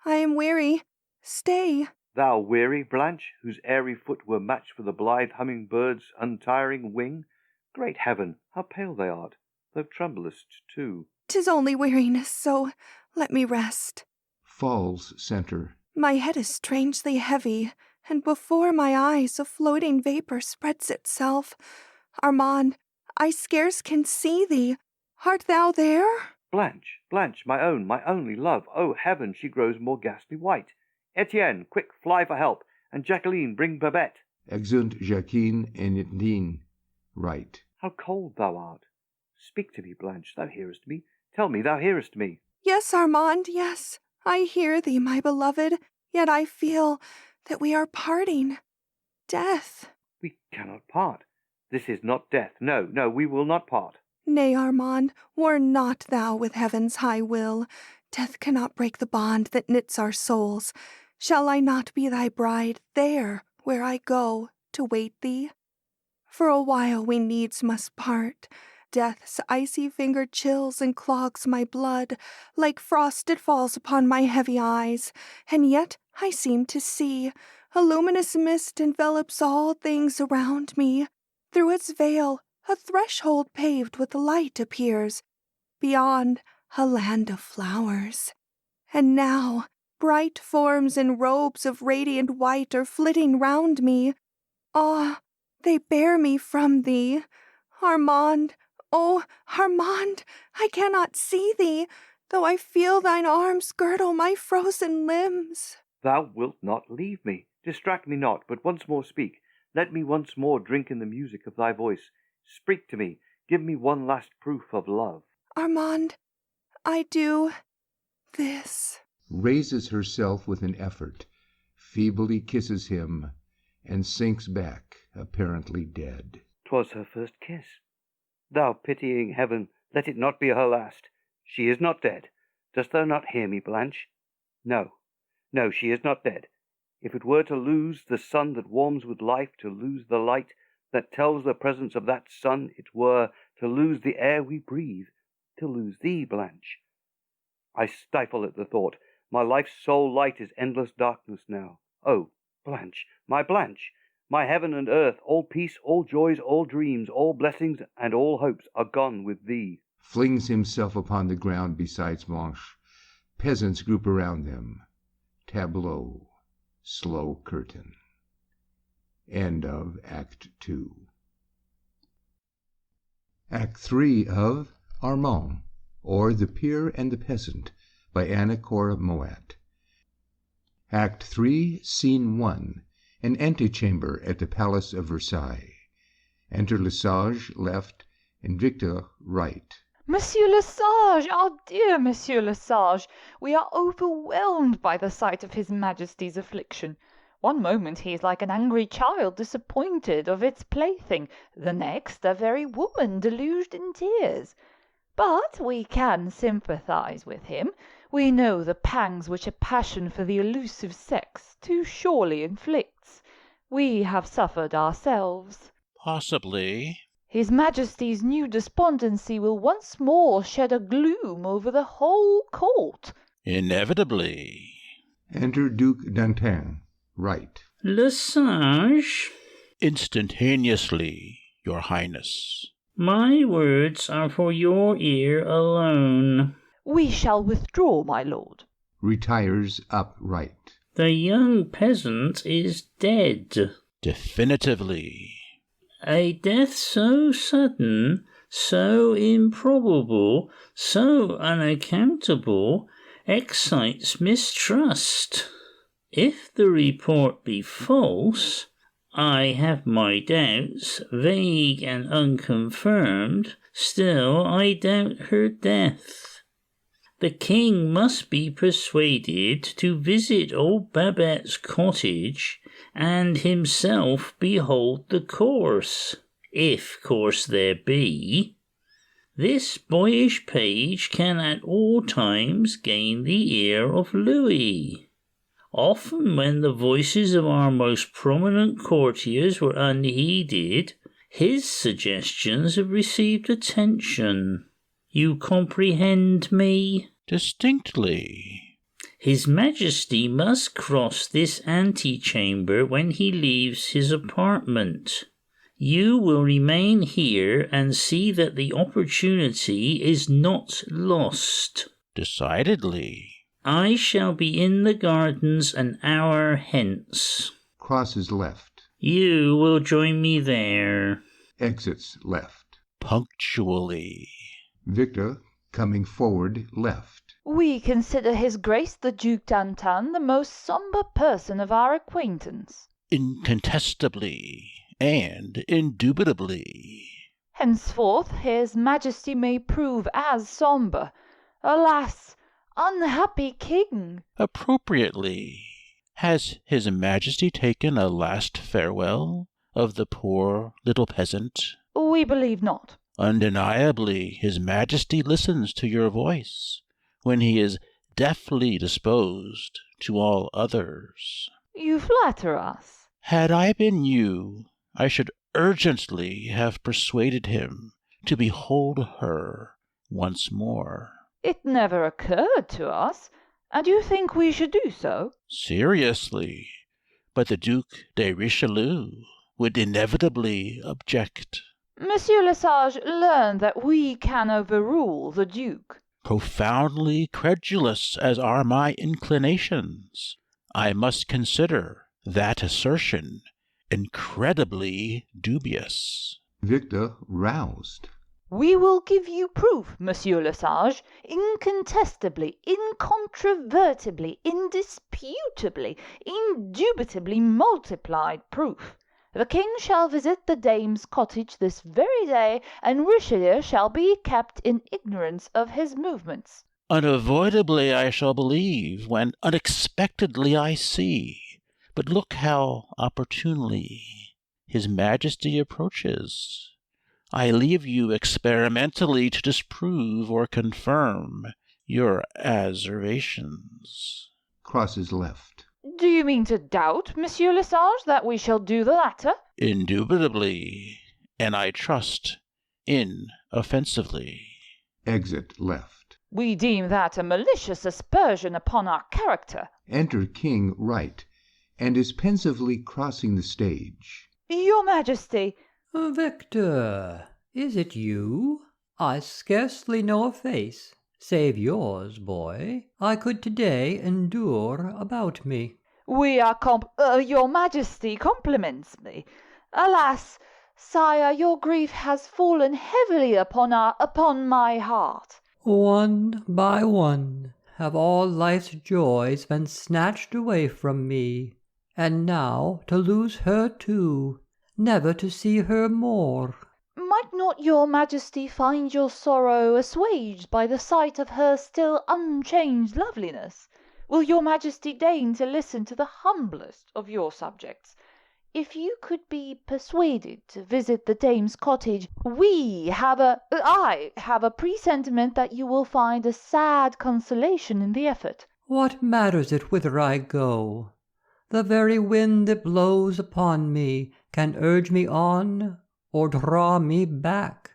I am weary. Stay. Thou weary, Blanche, whose airy foot were matched for the blithe humming-bird's untiring wing? Great heaven, how pale thou art, thou tremblest too. 'Tis only weariness, so let me rest. Falls center. My head is strangely heavy, and before my eyes a floating vapor spreads itself. Armand, I scarce can see thee. Art thou there? Blanche, Blanche, my own, my only love, oh heaven, she grows more ghastly white. Etienne, quick, fly for help, and Jacqueline, bring Babette. Exeunt Jacquine and Etienne. Right. How cold thou art. Speak to me, Blanche, thou hearest me. Tell me thou hearest me. Yes, Armand, yes. I hear thee, my beloved, yet I feel that we are parting. Death. We cannot part. This is not death. No, no, we will not part. Nay, Armand, war not thou with heaven's high will. Death cannot break the bond that knits our souls. Shall I not be thy bride there where I go to wait thee? For a while we needs must part. Death's icy finger chills and clogs my blood. Like frost it falls upon my heavy eyes, and yet I seem to see. A luminous mist envelops all things around me. Through its veil a threshold paved with light appears. Beyond, a land of flowers. And now, bright forms in robes of radiant white are flitting round me. Ah, they bear me from thee. Armand, oh, Armand, I cannot see thee, though I feel thine arms girdle my frozen limbs. Thou wilt not leave me. Distract me not, but once more speak. Let me once more drink in the music of thy voice. Speak to me. Give me one last proof of love. Armand, I do this. Raises herself with an effort, feebly kisses him, and sinks back, apparently dead. 'Twas her first kiss. Thou pitying heaven, let it not be her last. She is not dead. Dost thou not hear me, Blanche? No, no, she is not dead. If it were to lose the sun that warms with life, to lose the light that tells the presence of that sun, it were to lose the air we breathe, to lose thee, Blanche. I stifle at the thought. My life's sole light is endless darkness now. Oh, Blanche, my heaven and earth, all peace, all joys, all dreams, all blessings, and all hopes are gone with thee. Flings himself upon the ground beside Blanche. Peasants group around them. Tableau. Slow curtain. End of Act 2. Act 3 of Armand, or The Peer and the Peasant, by Anna Cora Mowatt. Act 3, Scene 1, an antechamber at the Palace of Versailles. Enter Lesage, left, and Victor, right. Monsieur Lesage, our dear Monsieur Lesage, we are overwhelmed by the sight of His Majesty's affliction. One moment he is like an angry child disappointed of its plaything, the next a very woman deluged in tears. But we can sympathize with him. We know the pangs which a passion for the elusive sex too surely inflicts. We have suffered ourselves. Possibly. His Majesty's new despondency will once more shed a gloom over the whole court. Inevitably. Enter Duke d'Antin, right. Lesage, Instantaneously, your highness. my words are for your ear alone. We shall withdraw, my lord. Retires upright. The young peasant is dead. Definitively. A death so sudden, so improbable, so unaccountable, excites mistrust. If the report be false, I have my doubts, vague and unconfirmed, still I doubt her death. The king must be persuaded to visit old Babette's cottage and himself behold the course, if course there be. This boyish page can at all times gain the ear of Louis. Often when the voices of our most prominent courtiers were unheeded, his suggestions have received attention. You comprehend me? Distinctly. His Majesty must cross this antechamber when he leaves his apartment. You will remain here and see that the opportunity is not lost. Decidedly. I shall be in the gardens an hour hence. Crosses left. You will join me there. Exits left. Punctually. Victor, coming forward, left. We consider His Grace the Duke d'Antin the most sombre person of our acquaintance. Incontestably and indubitably. Henceforth His Majesty may prove as sombre. Alas, unhappy king! Appropriately. Has His Majesty taken a last farewell of the poor little peasant? We believe not. Undeniably, His Majesty listens to your voice when he is deafly disposed to all others. You flatter us. Had I been you, I should urgently have persuaded him to behold her once more. It never occurred to us, and you think we should do so? Seriously, but the Duke de Richelieu would inevitably object. Monsieur Lesage, learn that we can overrule the Duke. Profoundly credulous as are my inclinations, I must consider that assertion incredibly dubious. Victor, roused. We will give you proof, Monsieur Lesage, incontestably, incontrovertibly, indisputably, indubitably multiplied proof. The king shall visit the dame's cottage this very day, and Richelieu shall be kept in ignorance of his movements. Unavoidably I shall believe, when unexpectedly I see. But look how opportunely his Majesty approaches. I leave you experimentally to disprove or confirm your asseverations. Crosses left. Do you mean to doubt, Monsieur Lesage, that we shall do the latter? Indubitably, and I trust inoffensively. Exit left. We deem that a malicious aspersion upon our character. Enter King right, and is pensively crossing the stage. Your Majesty. Victor, is it you? I scarcely know a face, save yours, boy, I could to-day endure about me. We are Your Majesty compliments me. Alas, sire, your grief has fallen heavily upon my heart. One by one have all life's joys been snatched away from me, and now to lose her too, never to see her more. Might not your Majesty find your sorrow assuaged by the sight of her still unchanged loveliness? Will your Majesty deign to listen to the humblest of your subjects? If you could be persuaded to visit the dame's cottage, I have a presentiment that you will find a sad consolation in the effort. What matters it whither I go? The very wind that blows upon me can urge me on or draw me back.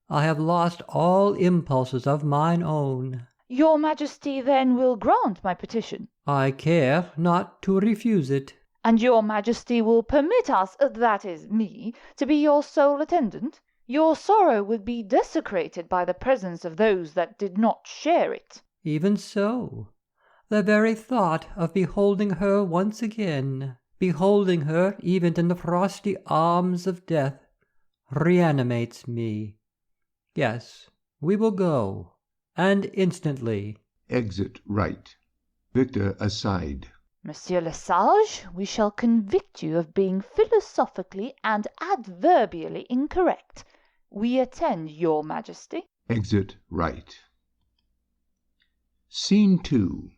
I have lost all impulses of mine own. Your Majesty then will grant my petition? I care not to refuse it. And your Majesty will permit us, that is, me, to be your sole attendant? Your sorrow would be desecrated by the presence of those that did not share it. Even so. The very thought of beholding her once again, beholding her even in the frosty arms of death, reanimates me. Yes, we will go, and instantly. Exit right. Victor aside. Monsieur Lesage, we shall convict you of being philosophically and adverbially incorrect. We attend your Majesty. Exit right. Scene 2.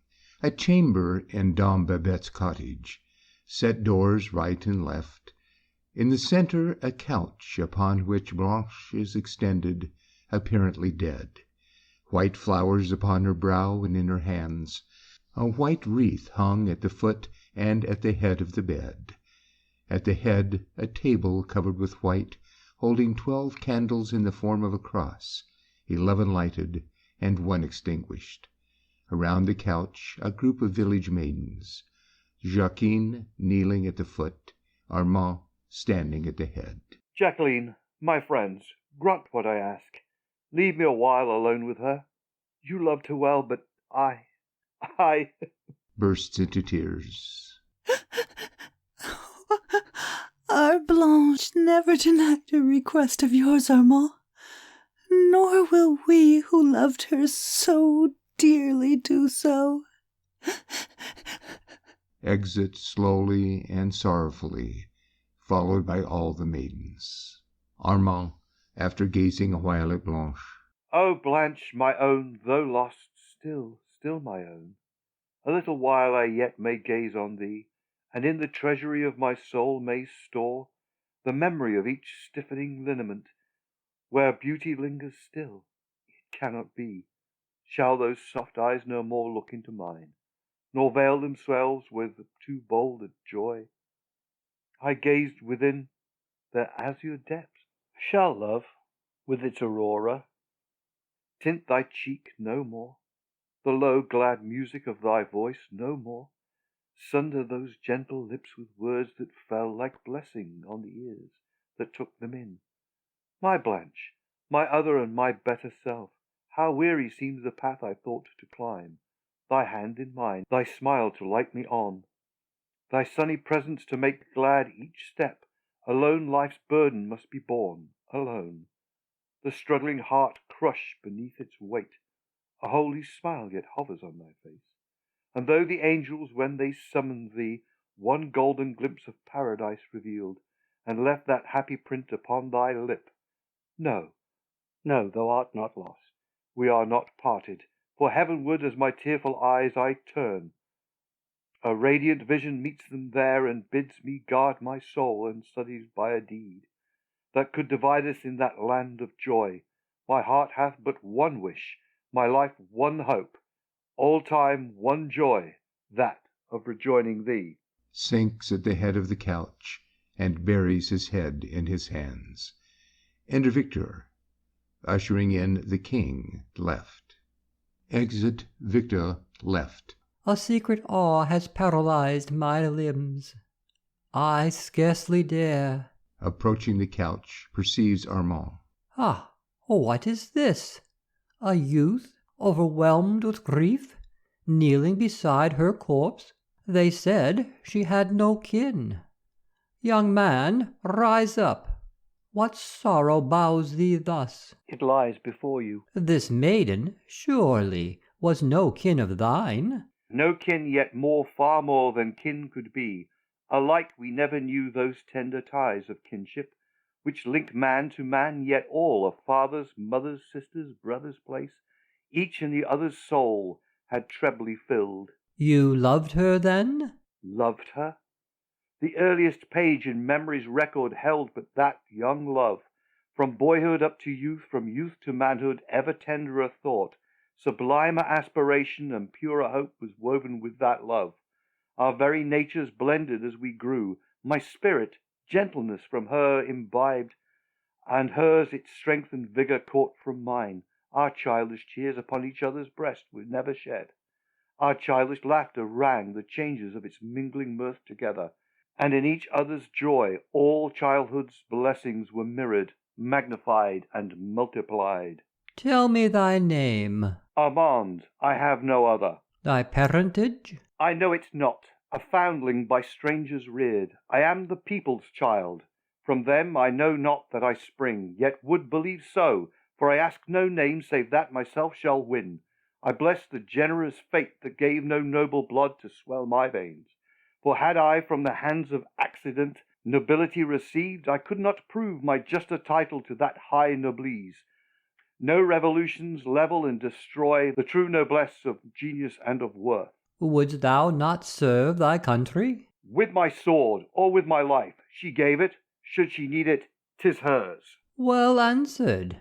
A chamber in Dame Babette's cottage. Set doors right and left. In the center a couch upon which Blanche is extended, apparently dead. White flowers upon her brow and in her hands. A white wreath hung at the foot and at the head of the bed. At the head a table covered with white, holding 12 candles in the form of a cross, 11 lighted and 1 extinguished. Around the couch a group of village maidens. Jacqueline kneeling at the foot, Armand standing at the head. Jacqueline, my friends, grant what I ask. Leave me a while alone with her. You loved her well, but I... bursts into tears. Our Blanche never denied a request of yours, Armand, nor will we who loved her so dearly do so. Exit slowly and sorrowfully, followed by all the maidens. Armand, after gazing a while at Blanche. Oh, Blanche, my own, though lost, still my own. A little while I yet may gaze on thee, and in the treasury of my soul may store the memory of each stiffening lineament. Where beauty lingers still, it cannot be, shall those soft eyes no more look into mine, nor veil themselves with too bold a joy. I gazed within their azure depths. Shall love, with its aurora, tint thy cheek no more? The low glad music of thy voice no more sunder those gentle lips with words that fell like blessing on the ears that took them in. My Blanche, my other and my better self, how weary seems the path I thought to climb, thy hand in mine, thy smile to light me on, thy sunny presence to make glad each step. Alone life's burden must be borne, alone, the struggling heart crushed beneath its weight. A holy smile yet hovers on thy face, and though the angels, when they summoned thee, one golden glimpse of paradise revealed, and left that happy print upon thy lip, no, thou art not lost. We are not parted. For heavenward as my tearful eyes I turn, a radiant vision meets them there, and bids me guard my soul, and studies by a deed that could divide us in that land of joy. My heart hath but one wish, my life one hope, all time one joy, that of rejoining thee. Sinks at the head of the couch, and buries his head in his hands. Enter Victor, ushering in the king, left. Exit Victor, left. A secret awe has paralyzed my limbs. I scarcely dare. Approaching the couch, perceives Armand. Ah, what is this? A youth, overwhelmed with grief, kneeling beside her corpse? They said she had no kin. Young man, rise up. What sorrow bows thee thus? It lies before you. This maiden, surely, was no kin of thine? No kin, yet more, far more than kin could be. Alike we never knew those tender ties of kinship, which linked man to man, yet all of father's, mother's, sister's, brother's place, each in the other's soul, had trebly filled. You loved her, then? Loved her? The earliest page in memory's record held but that young love. From boyhood up to youth, from youth to manhood, ever tenderer thought, sublimer aspiration, and purer hope was woven with that love. Our very natures blended as we grew, my spirit gentleness from her imbibed, and hers its strength and vigour caught from mine. Our childish tears upon each other's breast were never shed. Our childish laughter rang the changes of its mingling mirth together, and in each other's joy all childhood's blessings were mirrored, magnified, and multiplied. Tell me thy name. Armand, I have no other. Thy parentage? I know it not, a foundling by strangers reared. I am the people's child. From them I know not that I spring, yet would believe so, for I ask no name save that myself shall win. I bless the generous fate that gave no noble blood to swell my veins. For had I from the hands of accident nobility received, I could not prove my juster title to that high noblesse. No revolutions level and destroy the true noblesse of genius and of worth. Wouldst thou not serve thy country? With my sword, or with my life. She gave it. Should she need it, 'tis hers. Well answered.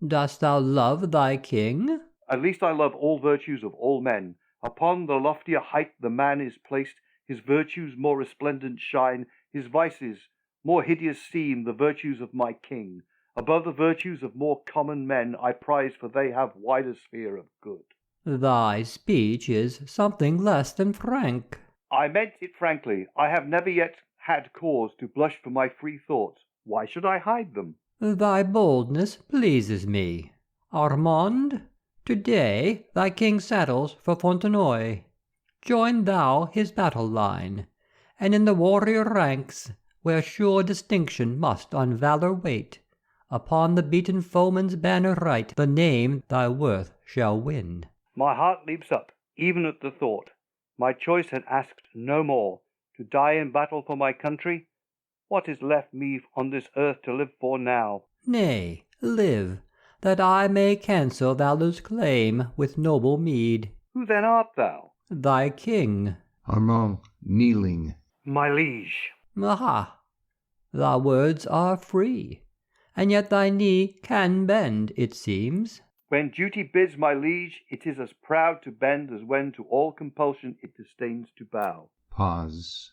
Dost thou love thy king? At least I love all virtues of all men. Upon the loftier height the man is placed, his virtues more resplendent shine, his vices more hideous seem the virtues of my king. Above the virtues of more common men I prize, for they have wider sphere of good. Thy speech is something less than frank. I meant it frankly. I have never yet had cause to blush for my free thoughts. Why should I hide them? Thy boldness pleases me. Armand, to-day thy king saddles for Fontenoy. Join thou his battle line, and in the warrior ranks, where sure distinction must on valour wait, upon the beaten foeman's banner write the name thy worth shall win. My heart leaps up, even at the thought. My choice had asked no more. To die in battle for my country? What is left me on this earth to live for now? Nay, live, that I may cancel valour's claim with noble meed. Who then art thou? Thy king. Armand, kneeling. My liege. Aha! Thy words are free, and yet thy knee can bend, it seems. When duty bids, my liege, it is as proud to bend as when to all compulsion it disdains to bow. Pause.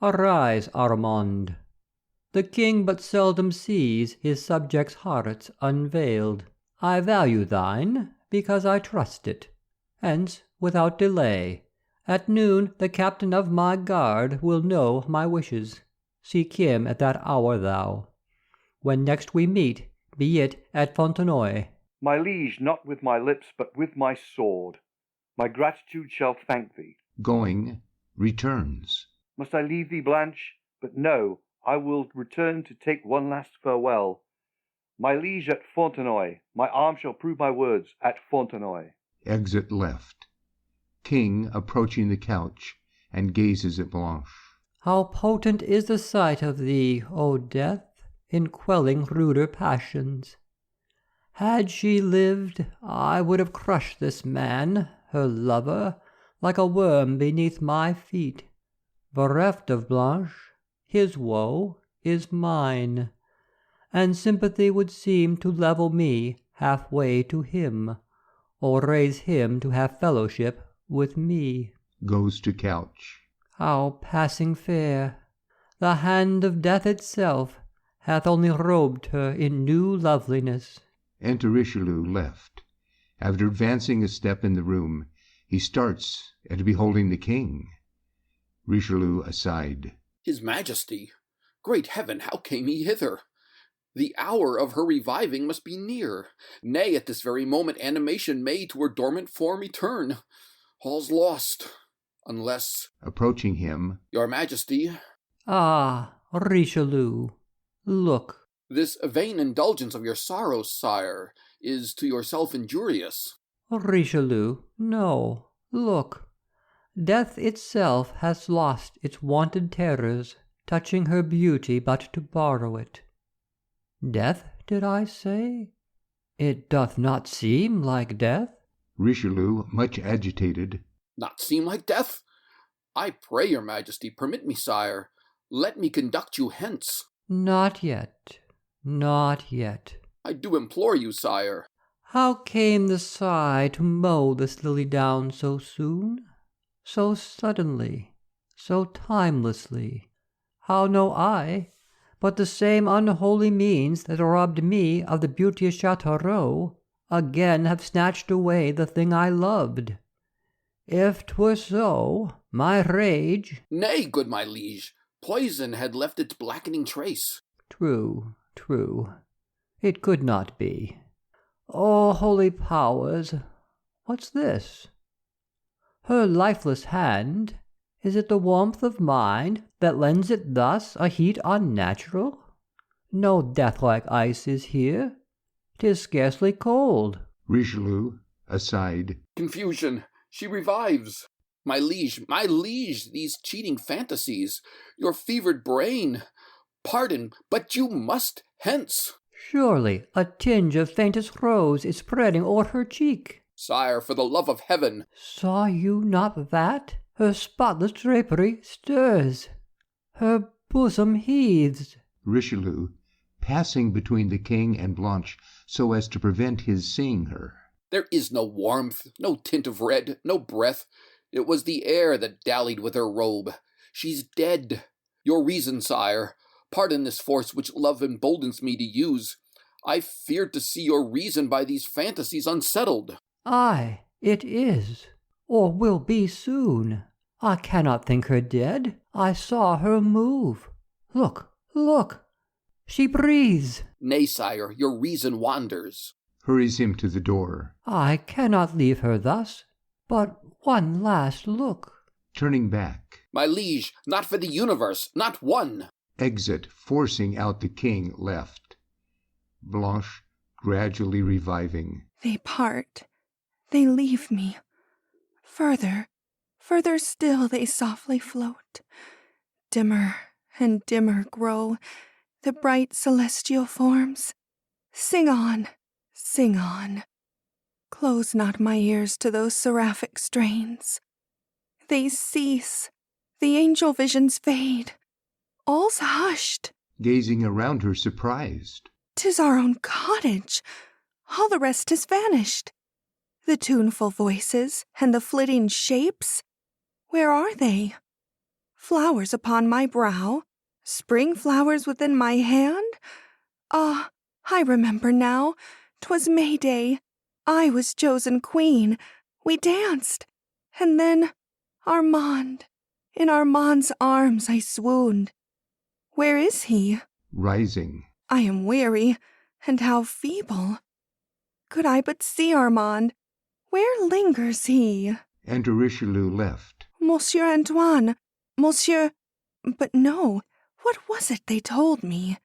Arise, Armand. The king but seldom sees his subjects' hearts unveiled. I value thine, because I trust it. Hence, without delay, at noon the captain of my guard will know my wishes. Seek him at that hour thou. When next we meet, be it at Fontenoy. My liege, not with my lips, but with my sword. My gratitude shall thank thee. Going, returns. Must I leave thee, Blanche? But no, I will return to take one last farewell. My liege at Fontenoy, my arm shall prove my words, at Fontenoy. Exit left. King approaching the couch, and gazes at Blanche. How potent is the sight of thee, O death, in quelling ruder passions! Had she lived, I would have crushed this man, her lover, like a worm beneath my feet. Bereft of Blanche, his woe is mine, and sympathy would seem to level me half-way to him, or raise him to have fellowship with me. Goes to couch. How passing fair! The hand of death itself hath only robed her in new loveliness. Enter Richelieu left. After advancing a step in the room, he starts at beholding the king. Richelieu aside. His Majesty! Great heaven, how came he hither? The hour of her reviving must be near. Nay, at this very moment animation may to her dormant form return. All's lost, unless... Approaching him. Your Majesty. Ah, Richelieu, look. This vain indulgence of your sorrows, sire, is to yourself injurious. Richelieu, no, look. Death itself has lost its wonted terrors, touching her beauty but to borrow it. Death, did I say? It doth not seem like death. Richelieu, much agitated. Not seem like death? I pray your Majesty, permit me, sire. Let me conduct you hence. Not yet, not yet. I do implore you, sire. How came the sigh to mow this lily down so soon? So suddenly, so timelessly? How know I? But the same unholy means that robbed me of the beauteous Châteauroux again have snatched away the thing I loved. If 'twere so, my rage— Nay, good my liege, poison had left its blackening trace. True, true. It could not be. O holy powers, what's this? Her lifeless hand, is it the warmth of mine that lends it thus a heat unnatural? No death-like ice is here. 'Tis scarcely cold. Richelieu, aside. Confusion! She revives! My liege, these cheating fantasies, your fevered brain. Pardon, but you must hence. Surely a tinge of faintest rose is spreading o'er her cheek. Sire, for the love of heaven. Saw you not that? Her spotless drapery stirs. Her bosom heaves. Richelieu, passing between the king and Blanche so as to prevent his seeing her. There is no warmth, no tint of red, no breath. It was the air that dallied with her robe. She's dead. Your reason, sire. Pardon this force which love emboldens me to use. I feared to see your reason by these fantasies unsettled. Aye, it is, or will be soon. I cannot think her dead. I saw her move. Look, look! She breathes. Nay, sire, your reason wanders. Hurries him to the door. I cannot leave her thus, but one last look. Turning back. My liege, not for the universe, not one. Exit, forcing out the king left. Blanche gradually reviving. They part. They leave me. Further, further still they softly float. Dimmer and dimmer grow the bright celestial forms. Sing on, sing on. Close not my ears to those seraphic strains. They cease. The angel visions fade. All's hushed. Gazing around her surprised. 'Tis our own cottage. All the rest has vanished. The tuneful voices and the flitting shapes, where are they? Flowers upon my brow, spring flowers within my hand? Ah, I remember now. 'Twas May Day. I was chosen queen. We danced. And then Armand. In Armand's arms I swooned. Where is he? Rising. I am weary, and how feeble. Could I but see Armand, where lingers he? Enter Richelieu left. Monsieur Antoine, Monsieur... But no, what was it they told me?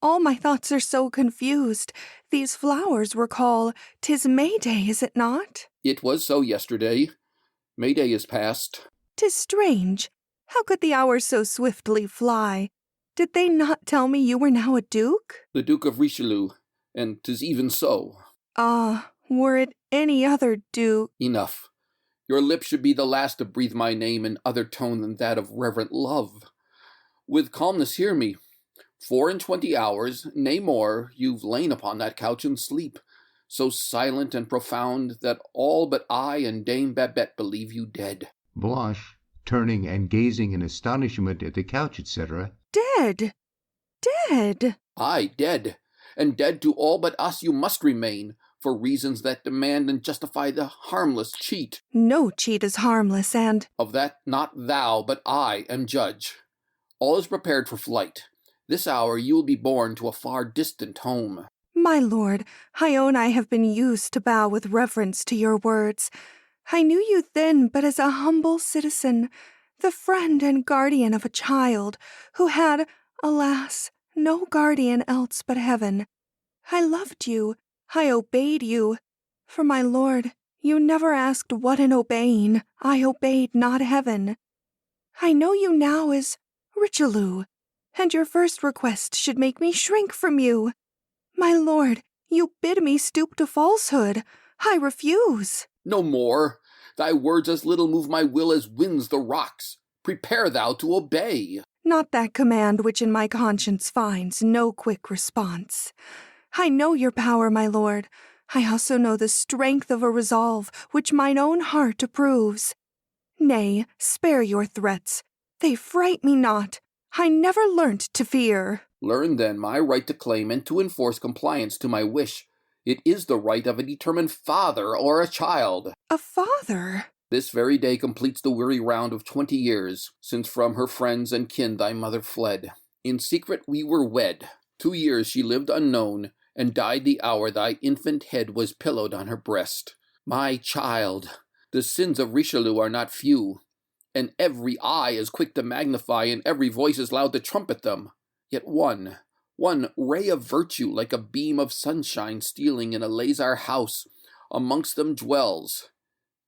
All my thoughts are so confused. These flowers recall 'tis May Day, is it not? It was so yesterday. May Day is past. 'Tis strange. How could the hours so swiftly fly? Did they not tell me you were now a duke? The Duke of Richelieu, and 'tis even so. Ah, were it any other Duke. Enough. Your lips should be the last to breathe my name in other tone than that of reverent love. With calmness hear me. 24 hours, nay more, you've lain upon that couch in sleep, so silent and profound that all but I and Dame Babette believe you dead. Blanche, turning and gazing in astonishment at the couch, etc. Dead! Dead! Aye, dead, and dead to all but us you must remain, for reasons that demand and justify the harmless cheat. No cheat is harmless, and of that not thou but I am judge. All is prepared for flight. This hour you will be borne to a far distant home. my lord, I own I have been used to bow with reverence to your words. I knew you then but as a humble citizen, the friend and guardian of a child, who had, alas, no guardian else but heaven. I loved you, I obeyed you. For my lord, you never asked what in obeying, I obeyed not heaven. I know you now as Richelieu, and your first request should make me shrink from you. My lord, you bid me stoop to falsehood. I refuse. No more. Thy words as little move my will as winds the rocks. Prepare thou to obey. Not that command which in my conscience finds no quick response. I know your power, my lord. I also know the strength of a resolve which mine own heart approves. Nay, spare your threats. They fright me not. I never learnt to fear. Learn then my right to claim and to enforce compliance to my wish. It is the right of a determined father or a child. A father? This very day completes the weary round of 20 years, since from her friends and kin thy mother fled. In secret we were wed. 2 years she lived unknown, and died the hour thy infant head was pillowed on her breast. My child, the sins of Richelieu are not few, and every eye is quick to magnify, and every voice is loud to trumpet them. Yet one ray of virtue, like a beam of sunshine stealing in a lazar house, amongst them dwells.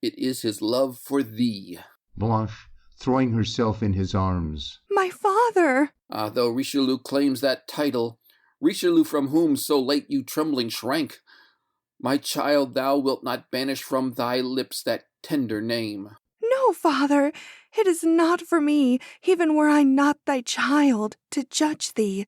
It is his love for thee. Blanche, throwing herself in his arms. My father! Ah, though Richelieu claims that title, Richelieu from whom so late you trembling shrank, my child, thou wilt not banish from thy lips that tender name. No, father, it is not for me, even were I not thy child, to judge thee.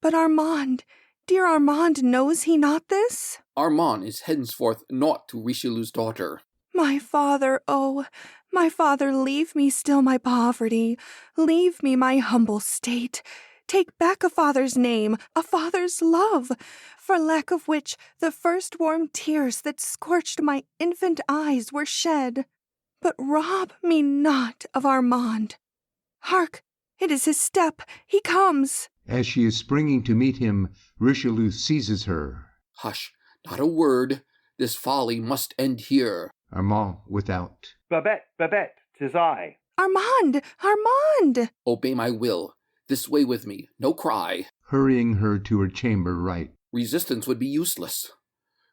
But Armand, dear Armand, knows he not this? Armand is henceforth naught to Richelieu's daughter. My father, oh, my father, leave me still my poverty, leave me my humble state. Take back a father's name, a father's love, for lack of which the first warm tears that scorched my infant eyes were shed. But rob me not of Armand. Hark, it is his step, he comes. As she is springing to meet him, Richelieu seizes her. Hush, not a word. This folly must end here. Armand without. Babette, 'tis I. Armand! Armand! Obey my will. This way with me, no cry. Hurrying her to her chamber right. Resistance would be useless.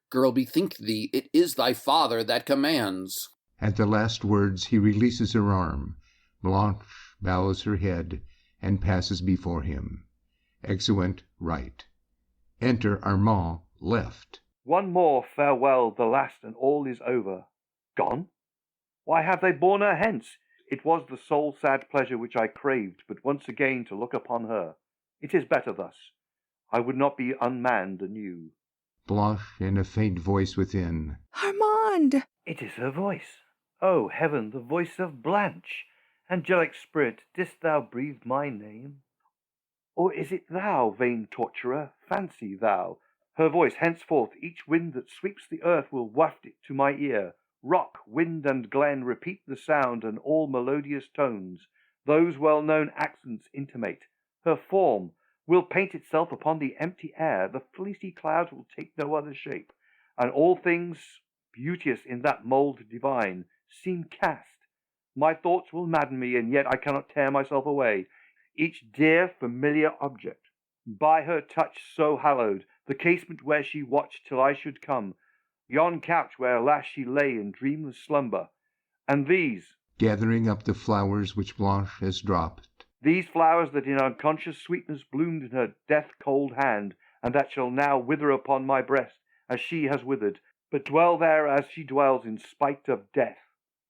Girl, bethink thee, it is thy father that commands. At the last words he releases her arm. Blanche bows her head and passes before him. Exeunt right. Enter Armand left. One more farewell, the last, and all is over. Gone? Why have they borne her hence? It was the sole sad pleasure which I craved, but once again to look upon her. It is better thus. I would not be unmanned anew. Blanche in a faint voice within. Armand! It is her voice. Oh, heaven, the voice of Blanche! Angelic spirit, didst thou breathe my name? Or is it thou, vain torturer? Fancy thou. Her voice, henceforth, each wind that sweeps the earth will waft it to my ear. Rock, wind, and glen repeat the sound, and all melodious tones, those well-known accents intimate. Her form will paint itself upon the empty air, the fleecy clouds will take no other shape, and all things, beauteous in that mould divine, seem cast. My thoughts will madden me, and yet I cannot tear myself away. Each dear, familiar object, by her touch so hallowed, the casement where she watched till I should come, yon couch where last she lay in dreamless slumber, and these, gathering up the flowers which Blanche has dropped, these flowers that in unconscious sweetness bloomed in her death-cold hand, and that shall now wither upon my breast, as she has withered, but dwell there as she dwells in spite of death.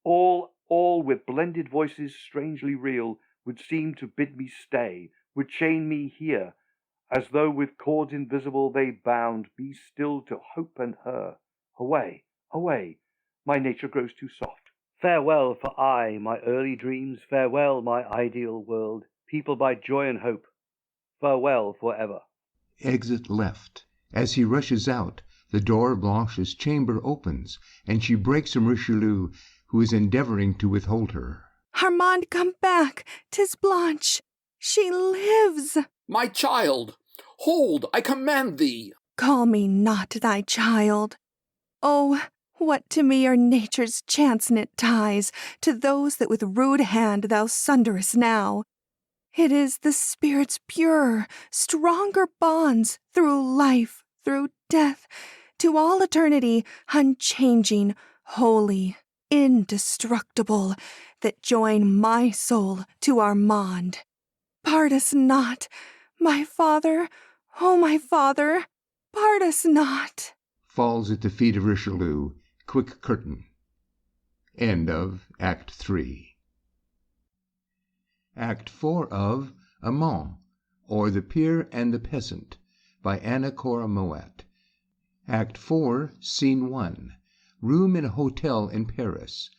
All with blended voices strangely real, would seem to bid me stay, would chain me here, as though with cords invisible they bound me still to hope and her. Away, away, my nature grows too soft. Farewell for aye, my early dreams, farewell, my ideal world, peopled by joy and hope. Farewell for ever. Exit left. As he rushes out, the door of Blanche's chamber opens, and she breaks from Richelieu, who is endeavoring to withhold her. Armand, come back! 'Tis Blanche! She lives! My child! Hold, I command thee! Call me not thy child. Oh, what to me are nature's chance-knit ties, to those that with rude hand thou sunderest now? It is the spirit's pure, stronger bonds, through life, through death, to all eternity, unchanging, holy, indestructible, that join my soul to Armand. Part us not, my father, oh my father, part us not. Falls at the feet of Richelieu. Quick curtain. End of Act 3. Act 4 of Armand, or The Peer and the Peasant, by Anna Cora Mowatt. Act 4, Scene 1. Room in a hotel in Paris.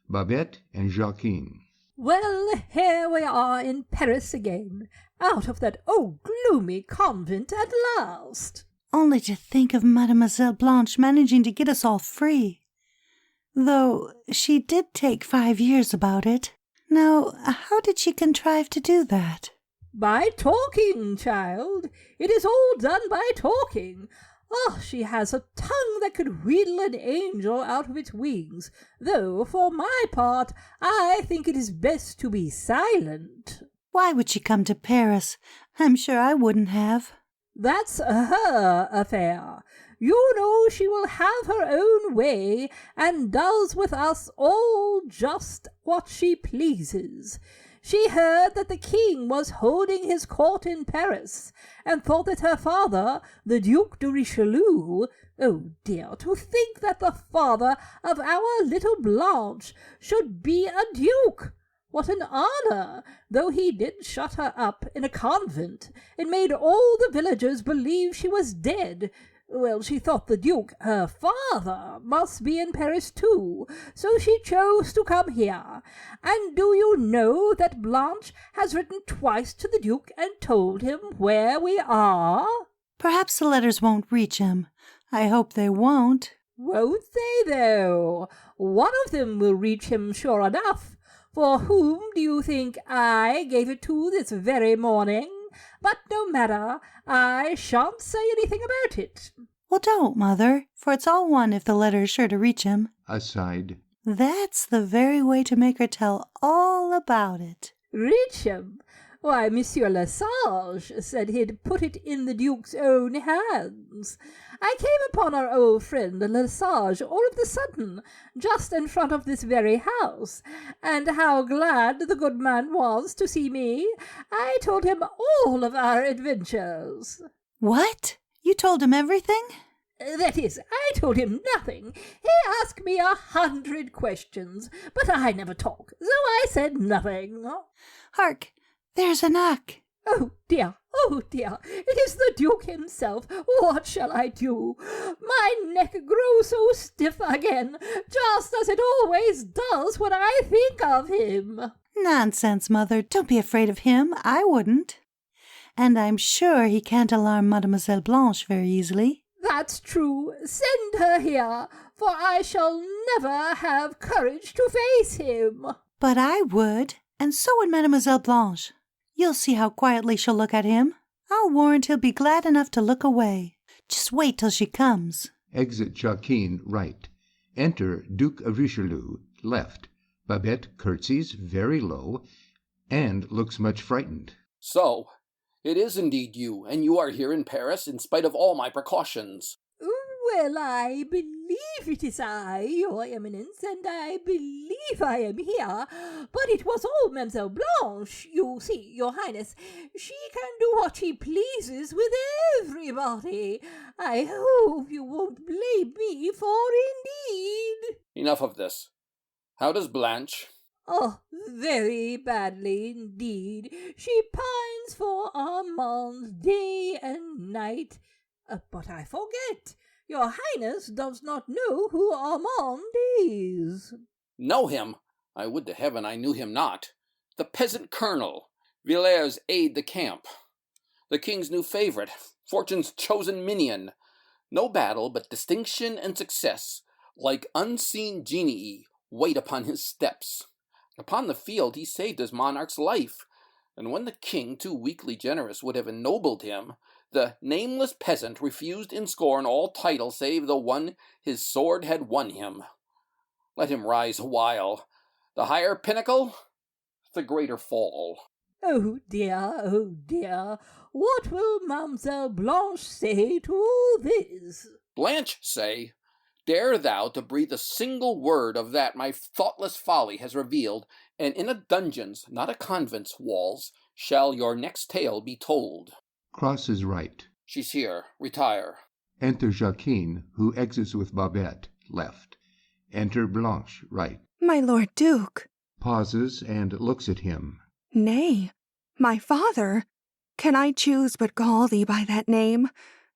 Babette and Jacqueline. Well, here we are in Paris again, out of that old gloomy convent at last. Only to think of Mademoiselle Blanche managing to get us all free. Though she did take 5 years about it. Now, how did she contrive to do that? By talking, child. It is all done by talking. Oh, she has a tongue that could wheedle an angel out of its wings, though, for my part, I think it is best to be silent. Why would she come to Paris? I'm sure I wouldn't have. That's her affair. You know she will have her own way, and does with us all just what she pleases. She heard that the king was holding his court in Paris, and thought that her father, the Duke de Richelieu, oh dear, to think that the father of our little Blanche should be a duke! What an honour, though he did shut her up in a convent, and made all the villagers believe she was dead. Well, she thought the Duke, her father, must be in Paris too, so she chose to come here. And do you know that Blanche has written twice to the Duke and told him where we are? Perhaps the letters won't reach him. I hope they won't. Won't they, though? One of them will reach him sure enough. For whom do you think I gave it to this very morning? But no matter, I shan't say anything about it. Well, don't, Mother, for it's all one if the letter is sure to reach him. Aside. That's the very way to make her tell all about it. Reach him? Why, Monsieur Lesage said he'd put it in the Duke's own hands. I came upon our old friend Lesage all of the sudden, just in front of this very house, and how glad the good man was to see me. I told him all of our adventures. What? You told him everything? That is, I told him nothing. He asked me 100 questions, but I never talk, so I said nothing. Hark! There's a knock. Oh dear, it is the Duke himself. What shall I do? My neck grows so stiff again, just as it always does when I think of him. Nonsense, Mother. Don't be afraid of him. I wouldn't. And I'm sure he can't alarm Mademoiselle Blanche very easily. That's true. Send her here, for I shall never have courage to face him. But I would, and so would Mademoiselle Blanche. You'll see how quietly she'll look at him. I'll warrant he'll be glad enough to look away. Just wait till she comes. Exit Jacqueline, right. Enter Duke of Richelieu, left. Babette curtsies very low, and looks much frightened. So, it is indeed you, and you are here in Paris in spite of all my precautions. Well, I believe it is I, your eminence, and I believe I am here, but it was all Mademoiselle Blanche. You see, your highness, she can do what she pleases with everybody. I hope you won't blame me for indeed. Enough of this. How does Blanche? Oh, very badly indeed. She pines for Armand day and night. But I forget. Your highness does not know who Armand is. Know him? I would to heaven I knew him not. The peasant colonel, Villers' aide-de-camp, the king's new favorite, fortune's chosen minion. No battle, but distinction and success, like unseen genii, wait upon his steps. Upon the field he saved his monarch's life, and when the king, too weakly generous, would have ennobled him, the nameless peasant refused in scorn all title save the one his sword had won him. Let him rise awhile. The higher pinnacle, the greater fall. Oh dear, what will Mademoiselle Blanche say to all this? Blanche say, dare thou to breathe a single word of that my thoughtless folly has revealed, and in a dungeon's, not a convent's, walls, shall your next tale be told. Crosses right. She's here. Retire. Enter Jacquine, who exits with Babette, left. Enter Blanche, right. My lord Duke. Pauses and looks at him. Nay, my father. Can I choose but call thee by that name?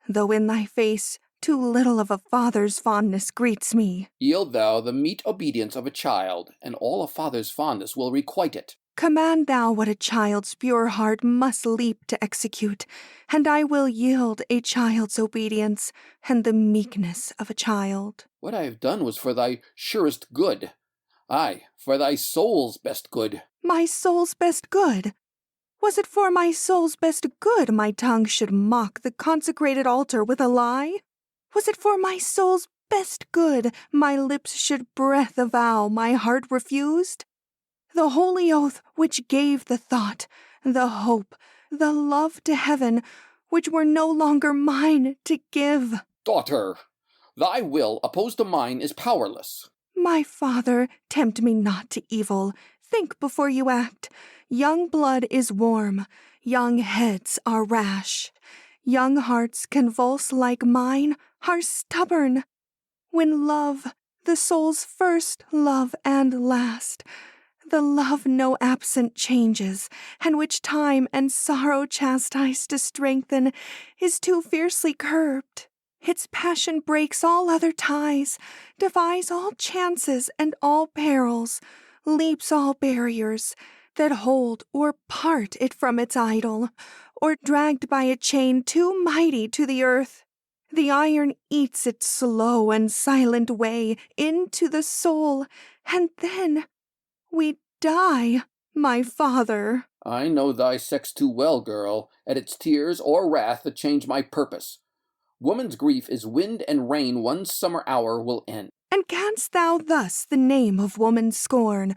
Though in thy face too little of a father's fondness greets me. Yield thou the meet obedience of a child, and all a father's fondness will requite it. Command thou what a child's pure heart must leap to execute, and I will yield a child's obedience and the meekness of a child. What I have done was for thy surest good. Aye, for thy soul's best good. My soul's best good? Was it for my soul's best good my tongue should mock the consecrated altar with a lie? Was it for my soul's best good my lips should breath avow my heart refused? The holy oath which gave the thought, the hope, the love to heaven, which were no longer mine to give. Daughter, thy will opposed to mine is powerless. My father, tempt me not to evil. Think before you act. Young blood is warm, young heads are rash. Young hearts convulse like mine are stubborn. When love, the soul's first love and last, the love no absent changes, and which time and sorrow chastise to strengthen, is too fiercely curbed. Its passion breaks all other ties, defies all chances and all perils, leaps all barriers that hold or part it from its idol, or dragged by a chain too mighty to the earth. The iron eats its slow and silent way into the soul, and then we die, my father. I know thy sex too well, girl, at its tears or wrath to change my purpose. Woman's grief is wind and rain one summer hour will end. And canst thou thus the name of woman scorn,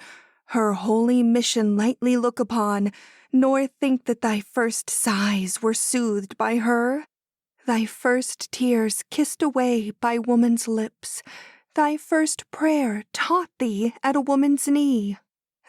her holy mission lightly look upon, nor think that thy first sighs were soothed by her? Thy first tears kissed away by woman's lips, thy first prayer taught thee at a woman's knee,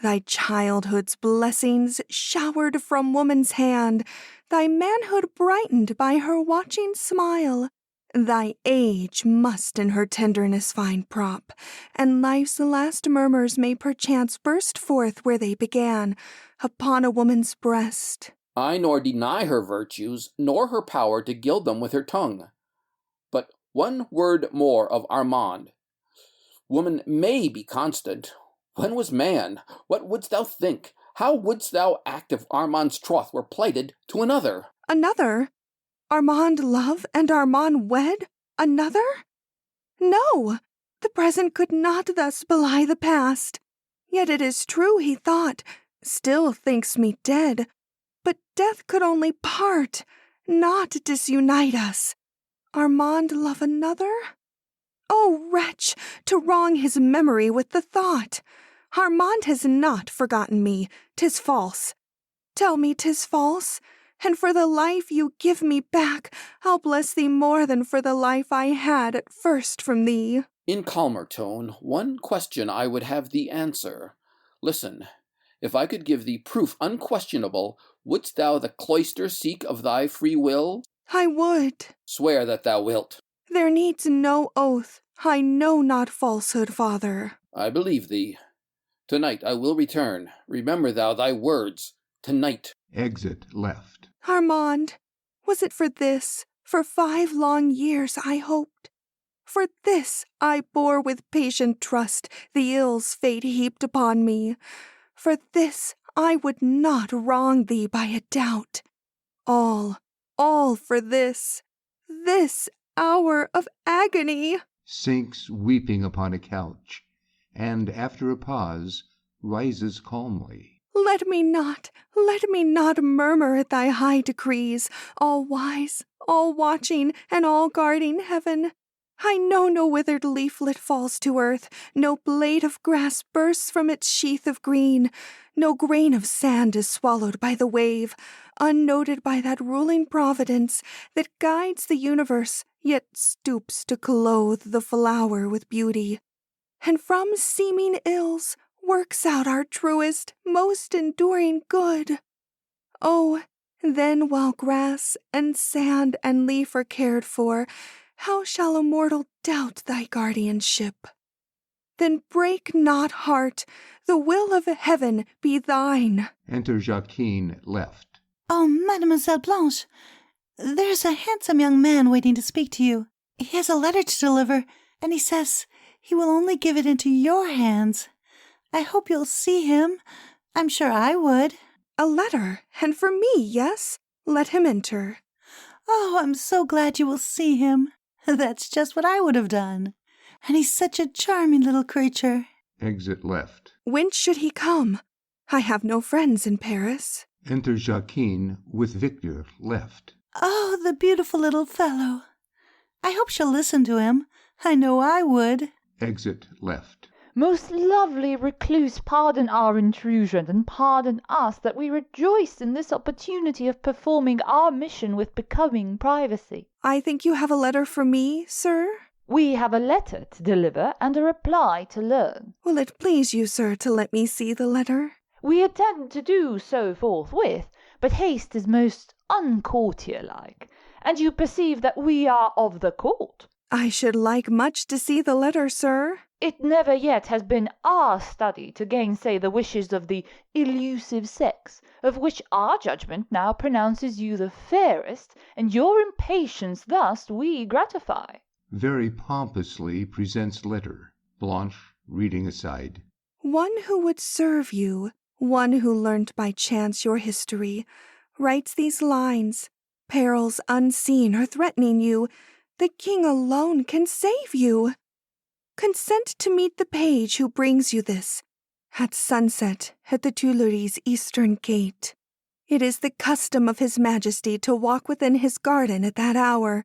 thy childhood's blessings showered from woman's hand, thy manhood brightened by her watching smile. Thy age must in her tenderness find prop, and life's last murmurs may perchance burst forth where they began, upon a woman's breast. I nor deny her virtues, nor her power to gild them with her tongue. But one word more of Armand. Woman may be constant. When was man? What wouldst thou think? How wouldst thou act if Armand's troth were plighted to another? Another? Armand love and Armand wed? Another? No, the present could not thus belie the past. Yet it is true he thought, still thinks me dead. But death could only part, not disunite us. Armand love another? O wretch, to wrong his memory with the thought! Armand has not forgotten me, 'tis false. Tell me 'tis false. and for the life you give me back, I'll bless thee more than for the life I had at first from thee. In calmer tone, one question I would have thee answer. Listen, if I could give thee proof unquestionable, wouldst thou the cloister seek of thy free will? I would. Swear that thou wilt. There needs no oath. I know not falsehood, father. I believe thee. Tonight I will return. Remember thou thy words. Tonight. Exit left. Armand, was it for this? For 5 long years I hoped. For this I bore with patient trust the ills fate heaped upon me. For this I would not wrong thee by a doubt. All for this hour of agony. Sinks weeping upon a couch, and after a pause rises calmly. Let me not murmur at thy high decrees, all wise, all watching, and all guarding heaven. I know no withered leaflet falls to earth, no blade of grass bursts from its sheath of green, no grain of sand is swallowed by the wave, unnoted by that ruling providence that guides the universe, yet stoops to clothe the flower with beauty, and from seeming ills works out our truest, most enduring good. Oh, then while grass and sand and leaf are cared for, how shall a mortal doubt thy guardianship? Then break not heart, the will of heaven be thine. Enter Jacqueline left. Oh, Mademoiselle Blanche, there's a handsome young man waiting to speak to you. He has a letter to deliver, and he says he will only give it into your hands. I hope you'll see him. I'm sure I would. A letter, and for me, yes? Let him enter. Oh, I'm so glad you will see him. That's just what I would have done. And he's such a charming little creature. Exit left. Whence should he come? I have no friends in Paris. Enter Jacqueline with Victor left. Oh, the beautiful little fellow. I hope she'll listen to him. I know I would. Exit left. Most lovely recluse, pardon our intrusion, and pardon us that we rejoice in this opportunity of performing our mission with becoming privacy. I think you have a letter for me, sir? We have a letter to deliver and a reply to learn. Will it please you, sir, to let me see the letter? We intend to do so forthwith, but haste is most uncourtier-like, and you perceive that we are of the court. I should like much to see the letter, sir. It never yet has been our study to gainsay the wishes of the elusive sex, of which our judgment now pronounces you the fairest, and your impatience thus we gratify. Very pompously presents letter. Blanche reading aside. One who would serve you, one who learnt by chance your history, writes these lines. Perils unseen are threatening you. The king alone can save you. Consent to meet the page who brings you this, at sunset at the Tuileries eastern gate. It is the custom of His Majesty to walk within his garden at that hour.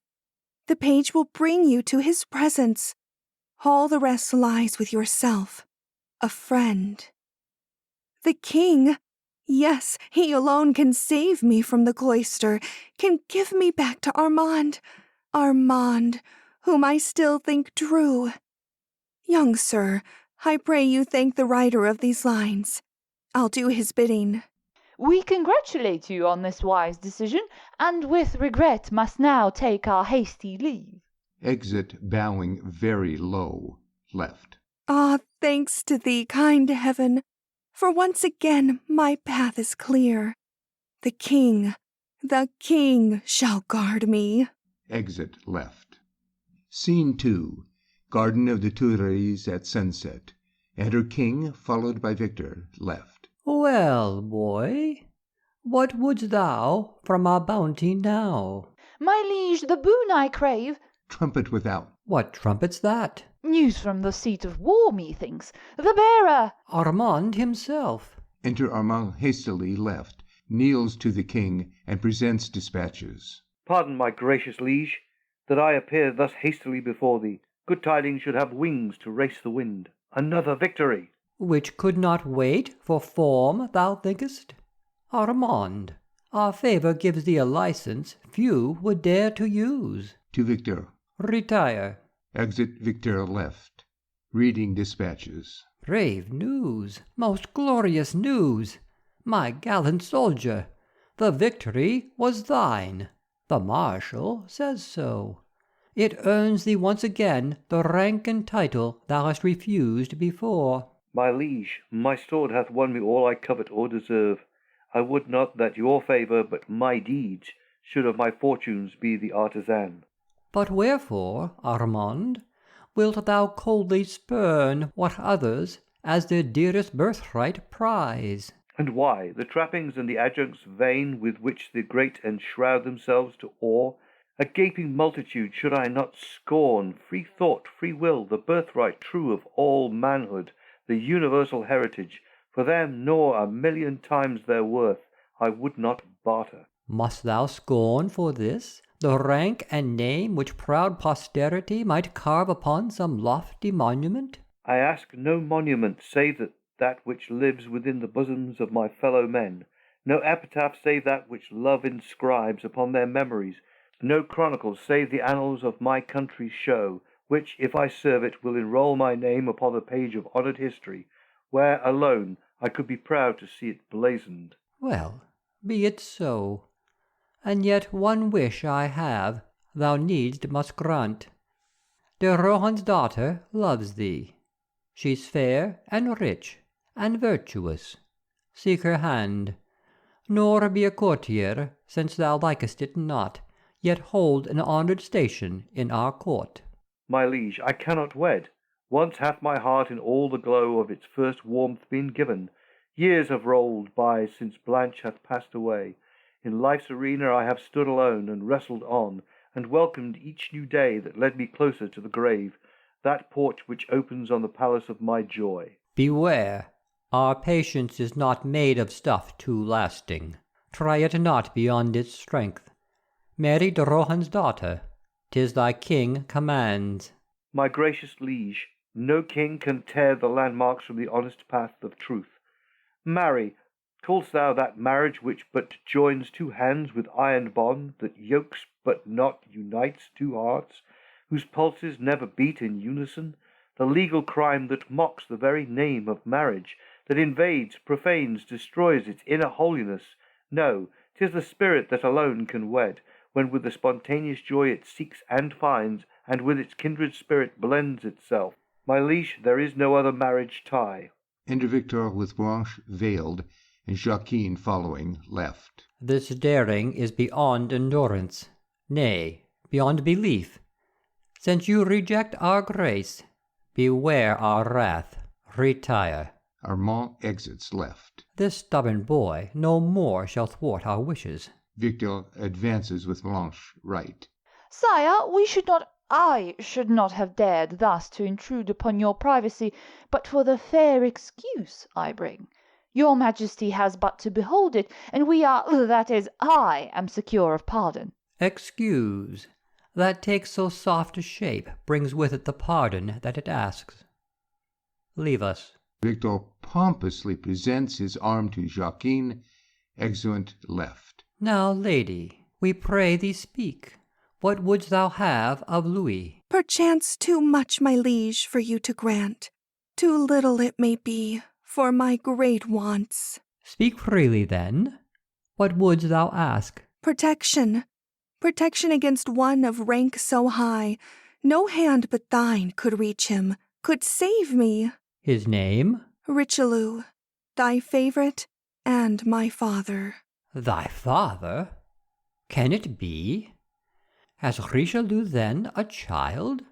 The page will bring you to his presence. All the rest lies with yourself, a friend. The king, yes, he alone can save me from the cloister, can give me back to Armand, whom I still think true. Young sir, I pray you thank the writer of these lines. I'll do his bidding. We congratulate you on this wise decision, and with regret must now take our hasty leave. Exit bowing very low left. Ah, thanks to thee, kind heaven, for once again my path is clear. The king shall guard me. Exit left. Scene 2. Garden of the Tuileries at sunset. Enter King, followed by Victor, left. Well, boy, what wouldst thou from our bounty now? My liege, the boon I crave. Trumpet without. What trumpet's that? News from the seat of war, methinks. The bearer! Armand himself. Enter Armand hastily left, kneels to the king, and presents dispatches. Pardon, my gracious liege, that I appear thus hastily before thee. Good tidings should have wings to race the wind. Another victory. Which could not wait for form, thou thinkest? Armand, Our favour gives thee a licence few would dare to use. To Victor. Retire. Exit Victor left. Reading dispatches. Brave news, most glorious news! My gallant soldier, the victory was thine. The Marshal says so. It earns thee once again the rank and title thou hast refused before. My liege, my sword hath won me all I covet or deserve. I would not that your favour, but my deeds, should of my fortunes be the artisan. But wherefore, Armand, wilt thou coldly spurn what others, as their dearest birthright, prize? And why? The trappings and the adjuncts vain with which the great enshroud themselves to awe? A gaping multitude should I not scorn? Free thought, free will, the birthright true of all manhood, the universal heritage, for them nor a million times their worth I would not barter. Must thou scorn for this the rank and name which proud posterity might carve upon some lofty monument? I ask no monument save that which lives within the bosoms of my fellow men, no epitaph save that which love inscribes upon their memories, no chronicle save the annals of my country's show, which, if I serve it, will enroll my name upon the page of honoured history, where alone I could be proud to see it blazoned. Well, be it so. And yet one wish I have, thou needs must grant. De Rohan's daughter loves thee. She's fair and rich and virtuous. Seek her hand, nor be a courtier, since thou likest it not, yet hold an honoured station in our court. My liege, I cannot wed. Once hath my heart in all the glow of its first warmth been given. Years have rolled by since Blanche hath passed away. In life's arena I have stood alone and wrestled on, and welcomed each new day that led me closer to the grave, that porch which opens on the palace of my joy. Beware, our patience is not made of stuff too lasting. Try it not beyond its strength. Marry de Rohan's daughter. 'Tis thy king commands. My gracious liege, no king can tear the landmarks from the honest path of truth. Marry, call'st thou that marriage which but joins two hands with iron bond, that yokes but not unites two hearts, whose pulses never beat in unison? The legal crime that mocks the very name of marriage, that invades, profanes, destroys its inner holiness? No, 'tis the spirit that alone can wed, when with the spontaneous joy it seeks and finds, and with its kindred spirit blends itself. My liege, there is no other marriage tie. Enter Victor with Blanche veiled, and Joaquin following, left. This daring is beyond endurance, nay, beyond belief. Since you reject our grace, beware our wrath. Retire. Armand exits left. This stubborn boy no more shall thwart our wishes. Victor advances with Blanche right. Sire, I should not have dared thus to intrude upon your privacy, but for the fair excuse I bring. Your Majesty has but to behold it, and I am secure of pardon. Excuse, that takes so soft a shape, brings with it the pardon that it asks. Leave us. Victor pompously presents his arm to Joaquin, exeunt left. Now, lady, we pray thee speak. What wouldst thou have of Louis? Perchance too much, my liege, for you to grant. Too little it may be for my great wants. Speak freely, then. What wouldst thou ask? Protection. Protection against one of rank so high. No hand but thine could reach him, could save me. His name? Richelieu, thy favourite and my father. Thy father? Can it be? Has Richelieu then a child?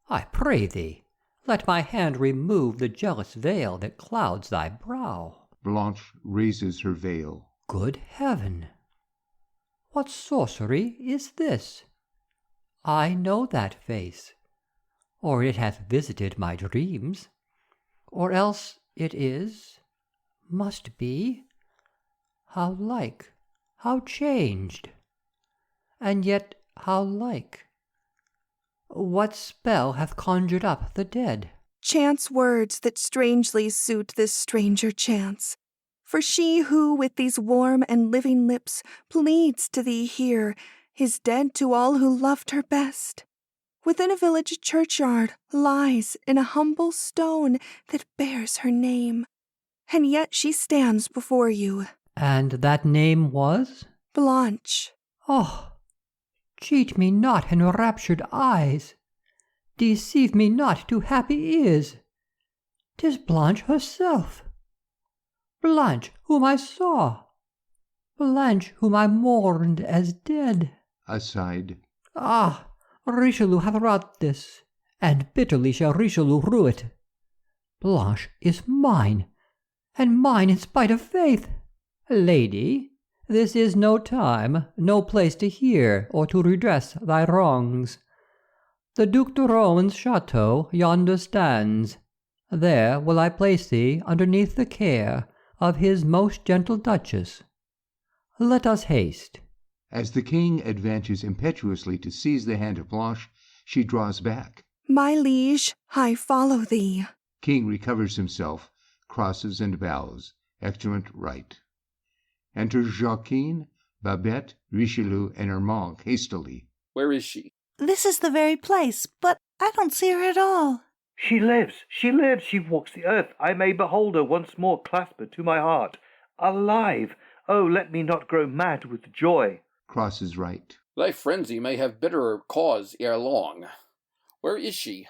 I pray thee, let my hand remove the jealous veil that clouds thy brow. Blanche raises her veil. Good heaven! What sorcery is this? I know that face, or it hath visited my dreams, or else it must be. How like, how changed, and yet how like. What spell hath conjured up the dead? Chance words that strangely suit this stranger chance. For she who with these warm and living lips pleads to thee here is dead to all who loved her best. Within a village churchyard lies in a humble stone that bears her name, and yet she stands before you. And that name was? Blanche. Oh, cheat me not, enraptured eyes. Deceive me not to happy ears. 'Tis Blanche herself. Blanche whom I saw. Blanche whom I mourned as dead. Aside. Ah, Richelieu hath wrought this, and bitterly shall Richelieu rue it. Blanche is mine, and mine in spite of faith. Lady, this is no time, no place to hear or to redress thy wrongs. The Duke de Rohan's chateau yonder stands. There will I place thee underneath the care of his most gentle Duchess. Let us haste. As the king advances impetuously to seize the hand of Blanche, she draws back. My liege, I follow thee. King recovers himself, crosses and bows. Excellent right. Enter Joaquin, Babette, Richelieu, and Armand hastily. Where is she? This is the very place, but I don't see her at all. She lives, she lives, she walks the earth. I may behold her once more, clasp her to my heart. Alive! Oh, let me not grow mad with joy. Crosses right. Thy frenzy may have bitterer cause ere long. Where is she?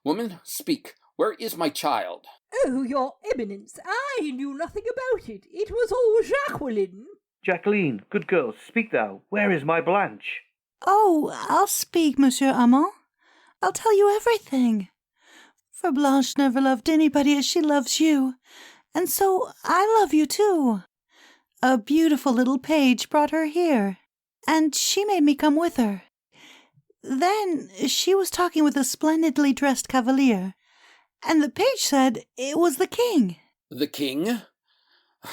Woman, speak. Where is my child? Oh, your eminence, I knew nothing about it. It was all Jacqueline. Jacqueline, good girl, speak thou. Where is my Blanche? Oh, I'll speak, Monsieur Armand. I'll tell you everything. For Blanche never loved anybody as she loves you, and so I love you too. A beautiful little page brought her here, and she made me come with her. Then she was talking with a splendidly dressed cavalier, and the page said it was the king. The king?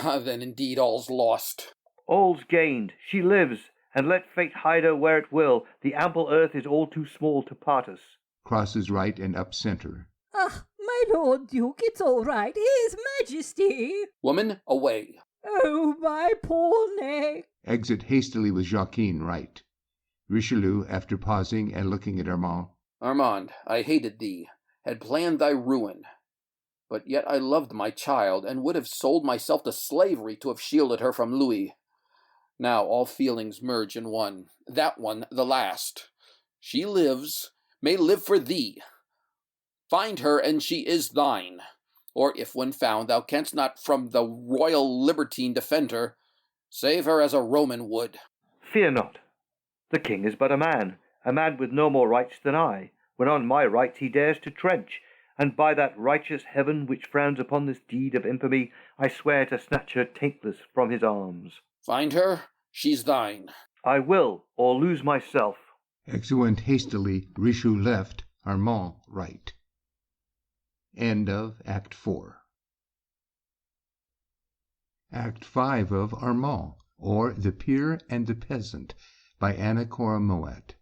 Then indeed all's lost. All's gained. She lives, and let fate hide her where it will. The ample earth is all too small to part us. Crosses right and up center. Ah, my lord Duke, it's all right. His Majesty. Woman, away. Oh, my poor neck. Exit hastily with Joaquin right. Richelieu, after pausing and looking at Armand. Armand, I hated thee, had planned thy ruin. But yet I loved my child, and would have sold myself to slavery to have shielded her from Louis. Now all feelings merge in one, that one the last. She lives, may live for thee. Find her, and she is thine. Or if when found thou canst not from the royal libertine defend her, save her as a Roman would. Fear not. The king is but a man with no more rights than I, when on my rights he dares to trench, and by that righteous heaven which frowns upon this deed of infamy, I swear to snatch her taintless from his arms. Find her, she's thine. I will, or lose myself. Exeunt hastily, Richelieu left, Armand right. End of Act 4. Act 5 of Armand, or The Peer and the Peasant, by Anna Cora Mowatt.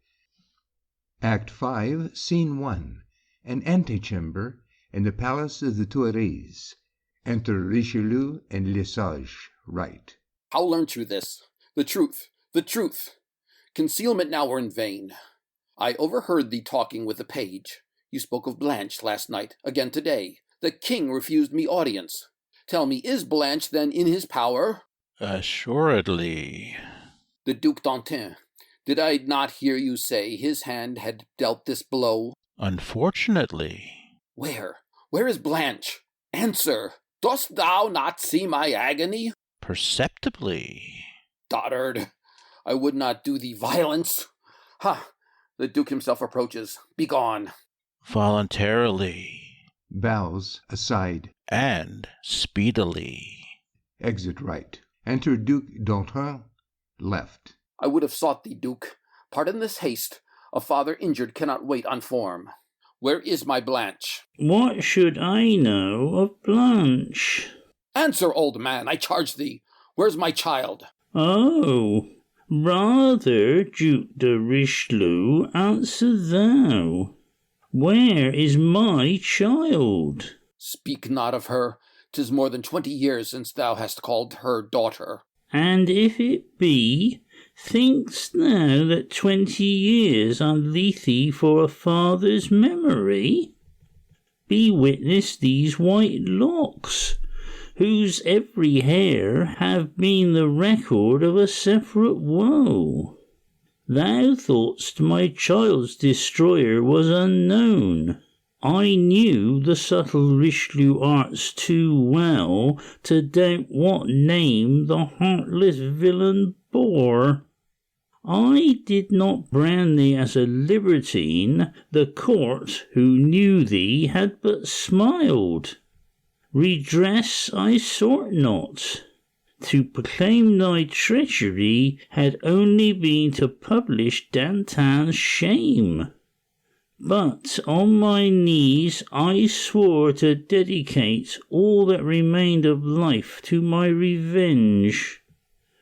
Act 5, Scene 1. An antechamber in the palace of the Tuileries. Enter Richelieu and Lesage right. How learnt you this? The truth, the truth. Concealment now were in vain. I overheard thee talking with the page. You spoke of Blanche last night, again today. The king refused me audience. Tell me, is Blanche then in his power? Assuredly. The Duke d'Antin, did I not hear you say his hand had dealt this blow? Unfortunately. Where is Blanche? Answer, dost thou not see my agony? Perceptibly. Dotard, I would not do thee violence. Ha! The Duke himself approaches. Begone. Voluntarily. Bows aside. And speedily. Exit right. Enter Duke d'Antin left. I would have sought thee, Duke. Pardon this haste. A father injured cannot wait on form. Where is my Blanche? What should I know of Blanche? Answer, old man, I charge thee. Where's my child? Oh, rather, Duke de Richelieu, answer thou. Where is my child? Speak not of her. 'Tis more than 20 years since thou hast called her daughter. And if it be, think'st thou that 20 years are lethe for a father's memory? Be witness these white locks, whose every hair have been the record of a separate woe. Thou thought'st my child's destroyer was unknown. I knew the subtle Richelieu arts too well to doubt what name the heartless villain bore. I did not brand thee as a libertine, the court who knew thee had but smiled. Redress I sought not. To proclaim thy treachery had only been to publish Dantan's shame. But on my knees I swore to dedicate all that remained of life to my revenge.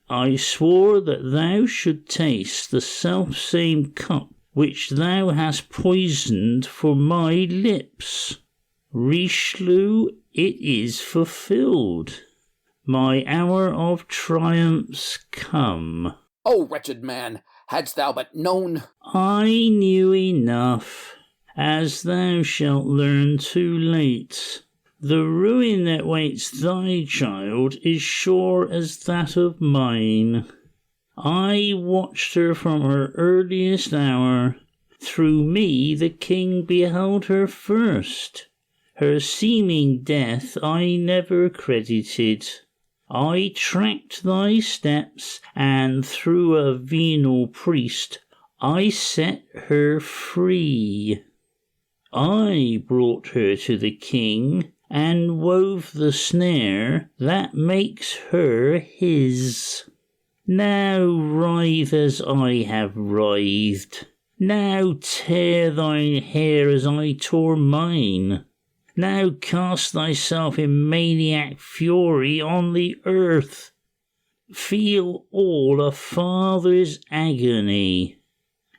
I swore that thou should taste the self-same cup which thou hast poisoned for my lips. Richelieu, it is fulfilled. My hour of triumph's come. O wretched man, hadst thou but known— I knew enough, as thou shalt learn too late. The ruin that waits thy child is sure as that of mine. I watched her from her earliest hour. Through me the king beheld her first. Her seeming death I never credited. I tracked thy steps, and through a venal priest I set her free. I brought her to the king, and wove the snare that makes her his. Now writhe as I have writhed. Now tear thine hair as I tore mine. Now cast thyself in maniac fury on the earth. Feel all a father's agony,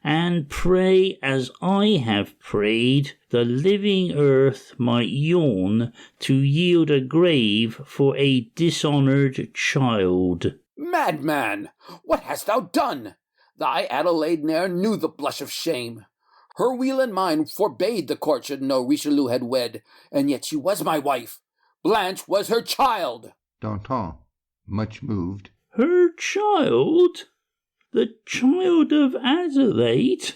and pray as I have prayed the living earth might yawn to yield a grave for a dishonoured child. Madman, what hast thou done? Thy Adelaide ne'er knew the blush of shame. Her weal and mine forbade the court should know Richelieu had wed, and yet she was my wife. Blanche was her child. Danton, much moved. Her child? The child of Adelaide?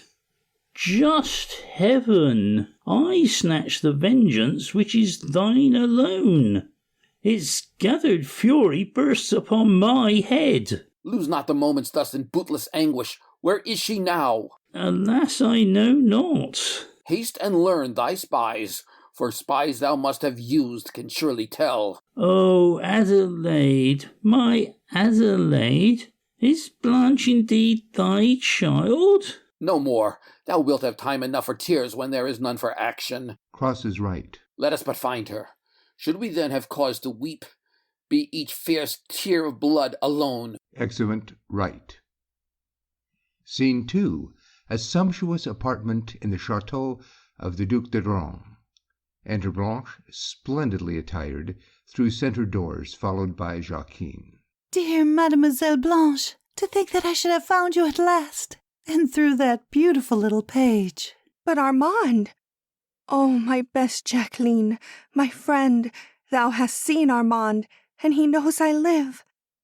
Just heaven! I snatch the vengeance which is thine alone. Its gathered fury bursts upon my head. Lose not the moments thus in bootless anguish. Where is she now? Alas, I know not. Haste and learn thy spies, for spies thou must have used can surely tell. Oh, Adelaide, my Adelaide, is Blanche indeed thy child? No more. Thou wilt have time enough for tears when there is none for action. Crosses right. Let us but find her. Should we then have cause to weep, be each fierce tear of blood alone. Exeunt right. Scene 2. A sumptuous apartment in the chateau of the Duke de Richelieu. Enter Blanche, splendidly attired, through centre doors, followed by Jacqueline. Dear Mademoiselle Blanche, to think that I should have found you at last, and through that beautiful little page. But Armand! Oh, my best Jacqueline, my friend, thou hast seen Armand, and he knows I live.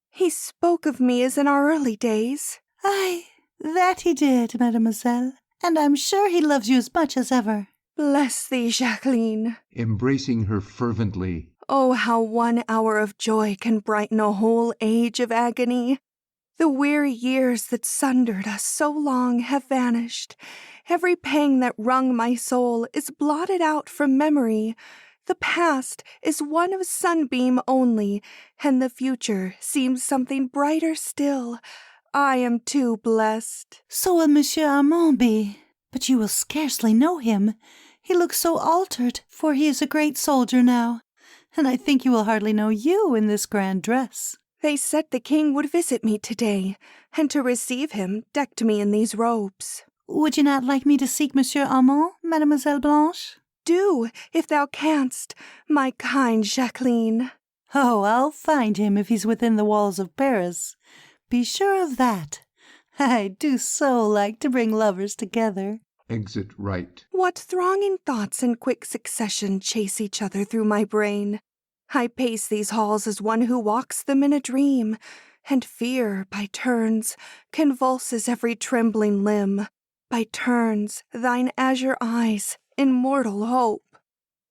He spoke of me as in our early days. Aye, that he did, mademoiselle, and I'm sure he loves you as much as ever. Bless thee, Jacqueline. Embracing her fervently. Oh, how 1 hour of joy can brighten a whole age of agony. The weary years that sundered us so long have vanished. Every pang that wrung my soul is blotted out from memory. The past is one of sunbeam only, and the future seems something brighter still. I am too blessed. So will Monsieur Armand be, but you will scarcely know him. He looks so altered, for he is a great soldier now, and I think he will hardly know you in this grand dress. They said the king would visit me today, and to receive him decked me in these robes. Would you not like me to seek Monsieur Armand, Mademoiselle Blanche? Do, if thou canst, my kind Jacqueline. Oh, I'll find him if he's within the walls of Paris. Be sure of that. I do so like to bring lovers together. Exit right. What thronging thoughts in quick succession chase each other through my brain. I pace these halls as one who walks them in a dream, and fear, by turns, convulses every trembling limb. By turns, thine azure eyes, immortal hope,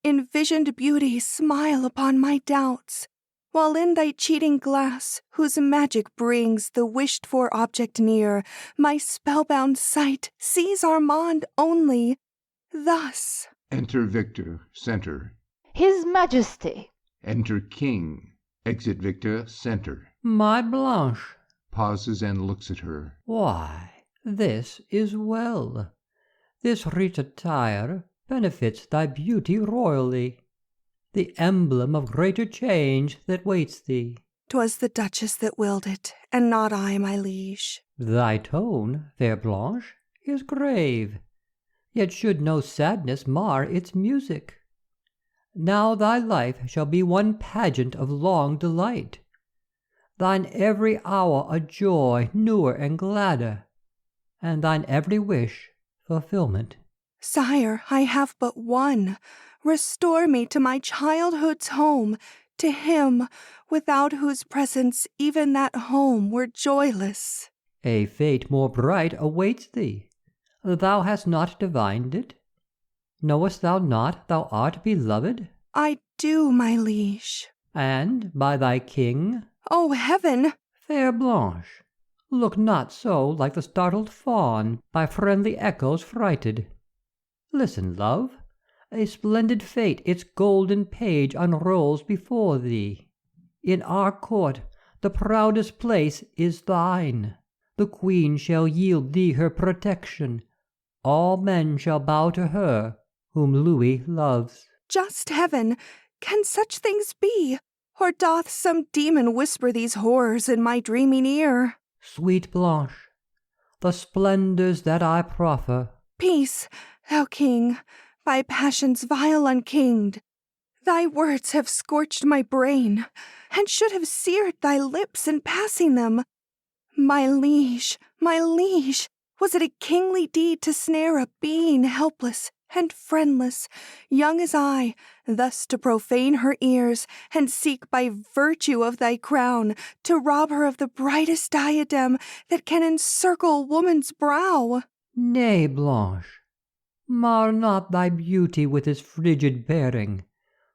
envisioned beauty smile upon my doubts, while in thy cheating glass, whose magic brings the wished-for object near, my spellbound sight sees Armand only. Thus. Enter Victor, center. His Majesty. Enter King. Exit Victor, center. My Blanche. Pauses and looks at her. Why, this is well. This rich attire benefits thy beauty royally, the emblem of greater change that waits thee. 'Twas the Duchess that willed it, and not I, my liege. Thy tone, fair Blanche, is grave, yet should no sadness mar its music. Now thy life shall be one pageant of long delight, thine every hour a joy newer and gladder, and thine every wish fulfilment. Sire, I have but one. Restore me to my childhood's home, to him without whose presence even that home were joyless. A fate more bright awaits thee. Thou hast not divined it? Knowest thou not thou art beloved? I do, my liege. And by thy king? Oh, heaven! Fair Blanche, look not so like the startled fawn by friendly echoes frighted. Listen, love, a splendid fate its golden page unrolls before thee. In our court the proudest place is thine. The queen shall yield thee her protection. All men shall bow to her whom Louis loves. Just heaven! Can such things be? Or doth some demon whisper these horrors in my dreaming ear? Sweet Blanche, the splendors that I proffer. Peace, thou king, by passions vile unkinged. Thy words have scorched my brain, and should have seared thy lips in passing them. My liege, was it a kingly deed to snare a being helpless and friendless, young as I, thus to profane her ears, and seek by virtue of thy crown to rob her of the brightest diadem that can encircle woman's brow? Nay, Blanche, mar not thy beauty with this frigid bearing.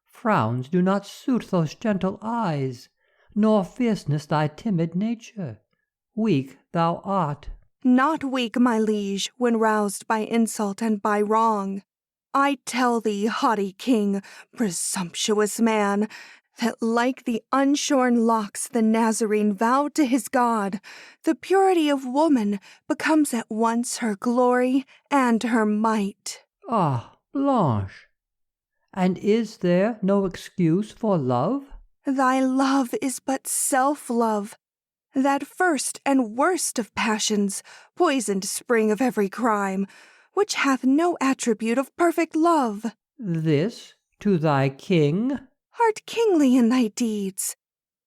Frowns do not suit those gentle eyes, nor fierceness thy timid nature. Weak thou art. Not weak, my liege, when roused by insult and by wrong. I tell thee, haughty king, presumptuous man, that like the unshorn locks the Nazarene vowed to his God, the purity of woman becomes at once her glory and her might. Ah, Blanche, and is there no excuse for love? Thy love is but self-love, that first and worst of passions, poisoned spring of every crime, which hath no attribute of perfect love. This to thy king? Art kingly in thy deeds.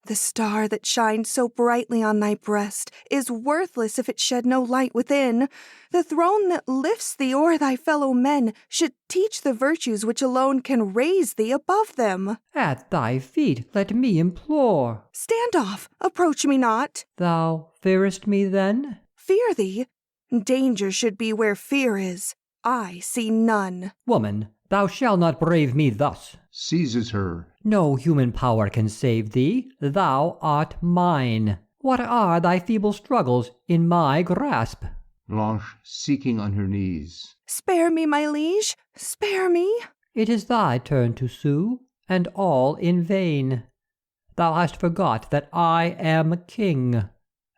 The star that shines so brightly on thy breast is worthless if it shed no light within. The throne that lifts thee o'er thy fellow men should teach the virtues which alone can raise thee above them. At thy feet let me implore. Stand off, approach me not. Thou fearest me then? Fear thee? Danger should be where fear is. I see none. Woman, thou shalt not brave me thus. Seizes her. No human power can save thee. Thou art mine. What are thy feeble struggles in my grasp? Blanche seeking on her knees. Spare me, my liege, spare me. It is thy turn to sue, and all in vain. Thou hast forgot that I am king,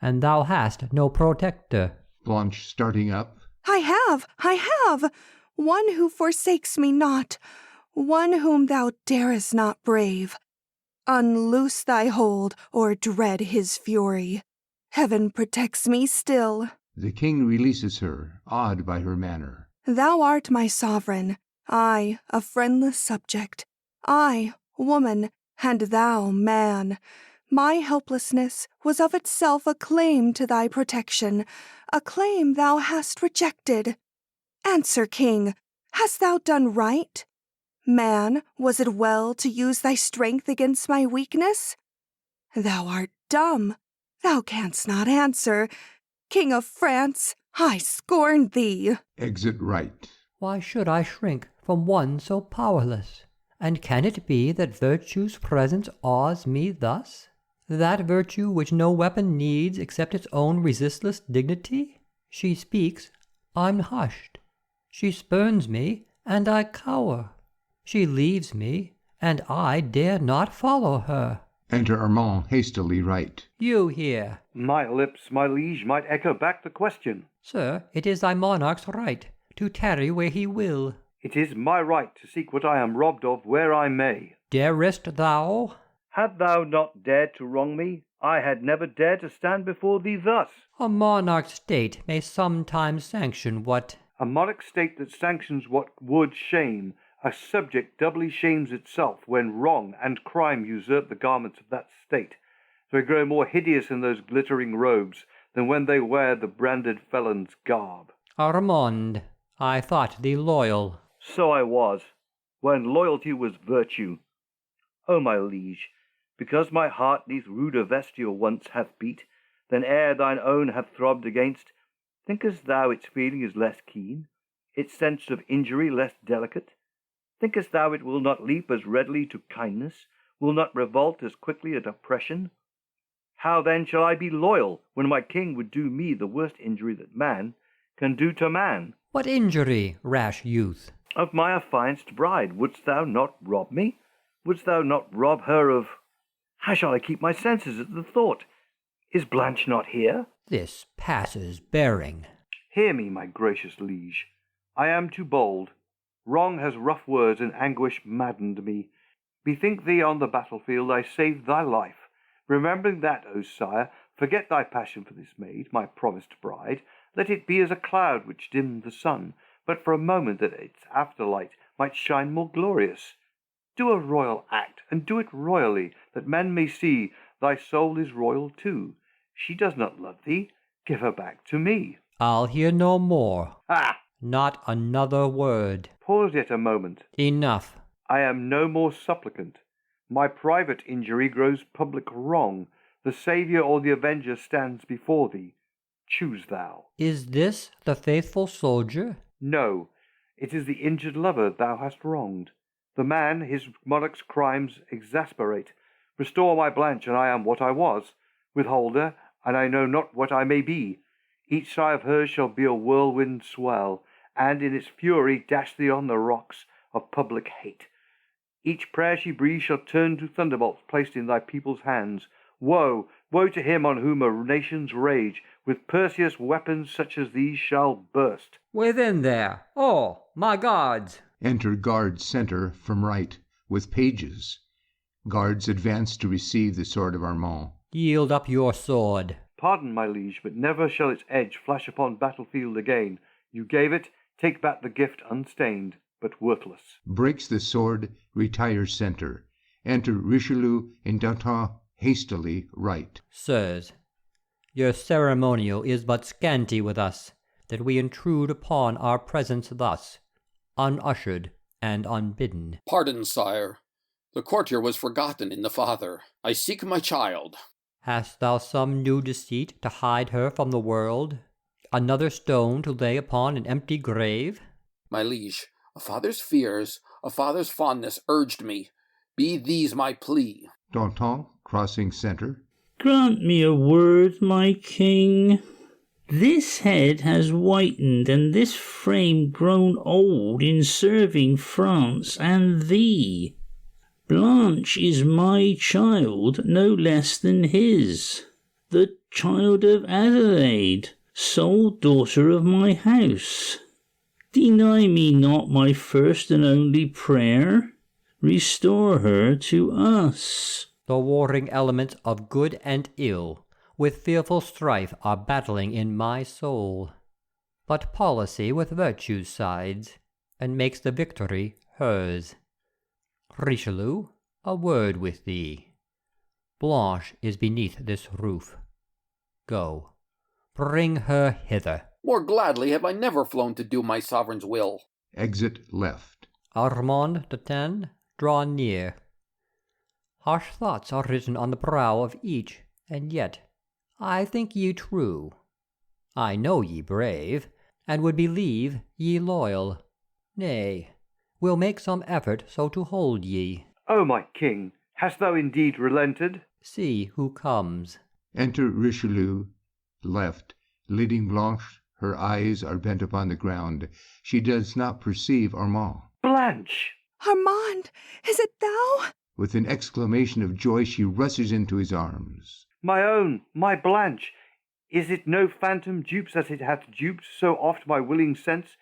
and thou hast no protector. Blanche starting up. I have, one who forsakes me not, one whom thou darest not brave. Unloose thy hold, or dread his fury. Heaven protects me still. The king releases her, awed by her manner. Thou art my sovereign, I, a friendless subject. I, woman, And thou, man, my helplessness was of itself a claim to thy protection, a claim thou hast rejected. Answer, king, hast thou done right? Man, was it well to use thy strength against my weakness? Thou art dumb, thou canst not answer. King of France, I scorn thee. Exit right. Why should I shrink from one so powerless? And can it be that virtue's presence awes me thus? That virtue which no weapon needs except its own resistless dignity? She speaks, I'm hushed. She spurns me, and I cower. She leaves me, and I dare not follow her. Enter Armand hastily right. You here. My lips, my liege, might echo back the question. Sir, it is thy monarch's right to tarry where he will. It is my right to seek what I am robbed of where I may. Darest thou? Had thou not dared to wrong me, I had never dared to stand before thee thus. A monarch's state may sometimes sanction what... A monarch state that sanctions what would shame, a subject doubly shames itself when wrong and crime usurp the garments of that state. They grow more hideous in those glittering robes than when they wear the branded felon's garb. Armand, I thought thee loyal. So I was, when loyalty was virtue. O my liege, because my heart neath ruder vesture once hath beat, than ere thine own hath throbbed against, thinkest thou its feeling is less keen, its sense of injury less delicate? Thinkest thou it will not leap as readily to kindness, will not revolt as quickly at oppression? How then shall I be loyal, when my king would do me the worst injury that man can do to man? What injury, rash youth? Of my affianced bride, wouldst thou not rob me? Wouldst thou not rob her of... How shall I keep my senses at the thought? Is Blanche not here? This passes bearing. Hear me, my gracious liege. I am too bold. Wrong has rough words and anguish maddened me. Bethink thee on the battlefield I saved thy life. Remembering that, O sire, forget thy passion for this maid, my promised bride. Let it be as a cloud which dimmed the sun, but for a moment that its afterlight might shine more glorious. Do a royal act, and do it royally, that men may see thy soul is royal too. She does not love thee. Give her back to me. I'll hear no more. Ah! Not another word. Pause yet a moment. Enough. I am no more supplicant. My private injury grows public wrong. The Saviour or the Avenger stands before thee. Choose thou. Is this the faithful soldier? No, it is the injured lover thou hast wronged. The man his monarch's crimes exasperate. Restore my Blanche, and I am what I was. Withhold her, and I know not what I may be. Each sigh of hers shall be a whirlwind swell, and in its fury dash thee on the rocks of public hate. Each prayer she breathes shall turn to thunderbolts placed in thy people's hands. Woe, woe to him on whom a nation's rage with Perseus weapons such as these shall burst. Within there! Oh, my gods! Enter guards center from right, with pages. Guards advance to receive the sword of Armand. Yield up your sword. Pardon, my liege, but never shall its edge flash upon battlefield again. You gave it, take back the gift unstained, but worthless. Breaks the sword, retires center. Enter Richelieu and Danton hastily right. Sirs, your ceremonial is but scanty with us, that we intrude upon our presence thus, unushered and unbidden. Pardon, sire. The courtier was forgotten in the father. I seek my child. Hast thou some new deceit to hide her from the world? Another stone to lay upon an empty grave? My liege, a father's fears, a father's fondness urged me. Be these my plea. Danton, crossing center. Grant me a word, my king. This head has whitened, and this frame grown old in serving France and thee. Blanche is my child, no less than his, the child of Adelaide, sole daughter of my house. Deny me not my first and only prayer. Restore her to us. The warring elements of good and ill with fearful strife are battling in my soul. But policy with virtue sides, and makes the victory hers. Richelieu, a word with thee. Blanche is beneath this roof. Go, bring her hither. More gladly have I never flown to do my sovereign's will. Exit left. Armand de Ten, draw near. Harsh thoughts are written on the brow of each, and yet I think ye true. I know ye brave, and would believe ye loyal. Nay, will make some effort so to hold ye. O my king, hast thou indeed relented? See who comes. Enter Richelieu, left, leading Blanche. Her eyes are bent upon the ground. She does not perceive Armand. Blanche! Armand, is it thou? With an exclamation of joy, she rushes into his arms. My own, my Blanche! Is it no phantom dupes as it hath duped so oft my willing sense?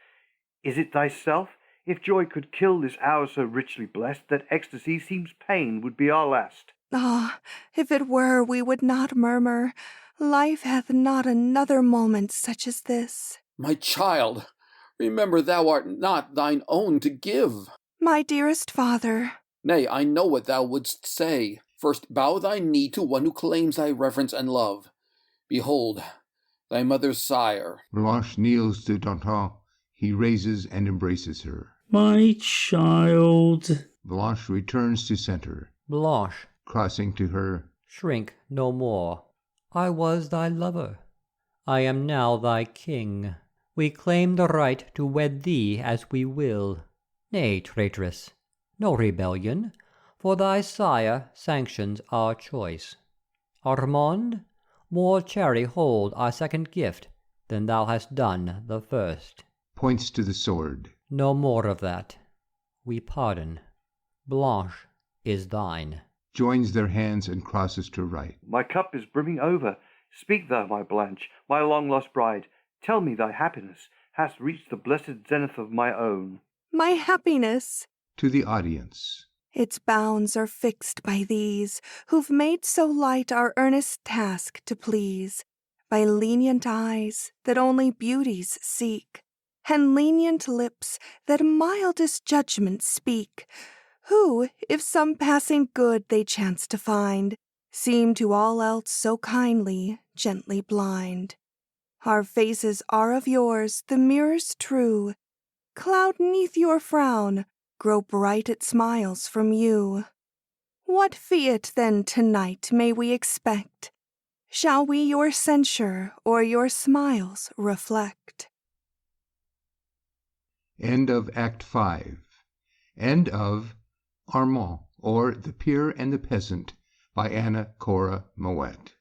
Is it thyself? If joy could kill this hour so richly blessed, that ecstasy seems pain would be our last. Ah, if it were, we would not murmur. Life hath not another moment such as this. My child, remember thou art not thine own to give. My dearest father. Nay, I know what thou wouldst say. First bow thy knee to one who claims thy reverence and love. Behold, thy mother's sire. Blanche kneels to Danton. He raises and embraces her. My child. Blanche returns to center. Blanche, Crossing to her. shrink no more. I was thy lover. I am now thy king. We claim the right to wed thee as we will. Nay, traitress, no rebellion, for thy sire sanctions our choice. Armand, more chary hold our second gift than thou hast done the first. Points to the sword. No more of that. We pardon. Blanche is thine. Joins their hands and crosses to right. My cup is brimming over. Speak thou, my Blanche, my long-lost bride. Tell me thy happiness hast reached the blessed zenith of my own. My happiness. To the audience. Its bounds are fixed by these, who've made so light our earnest task to please, by lenient eyes that only beauties seek, and lenient lips that mildest judgment speak, who, if some passing good they chance to find, seem to all else so kindly, gently blind. Our faces are of yours, the mirrors true. Cloud 'neath your frown, grow bright at smiles from you. What fiat then tonight may we expect? Shall we your censure or your smiles reflect? End of Act 5. End of Armand, or The Peer and the Peasant, by Anna Cora Mowatt.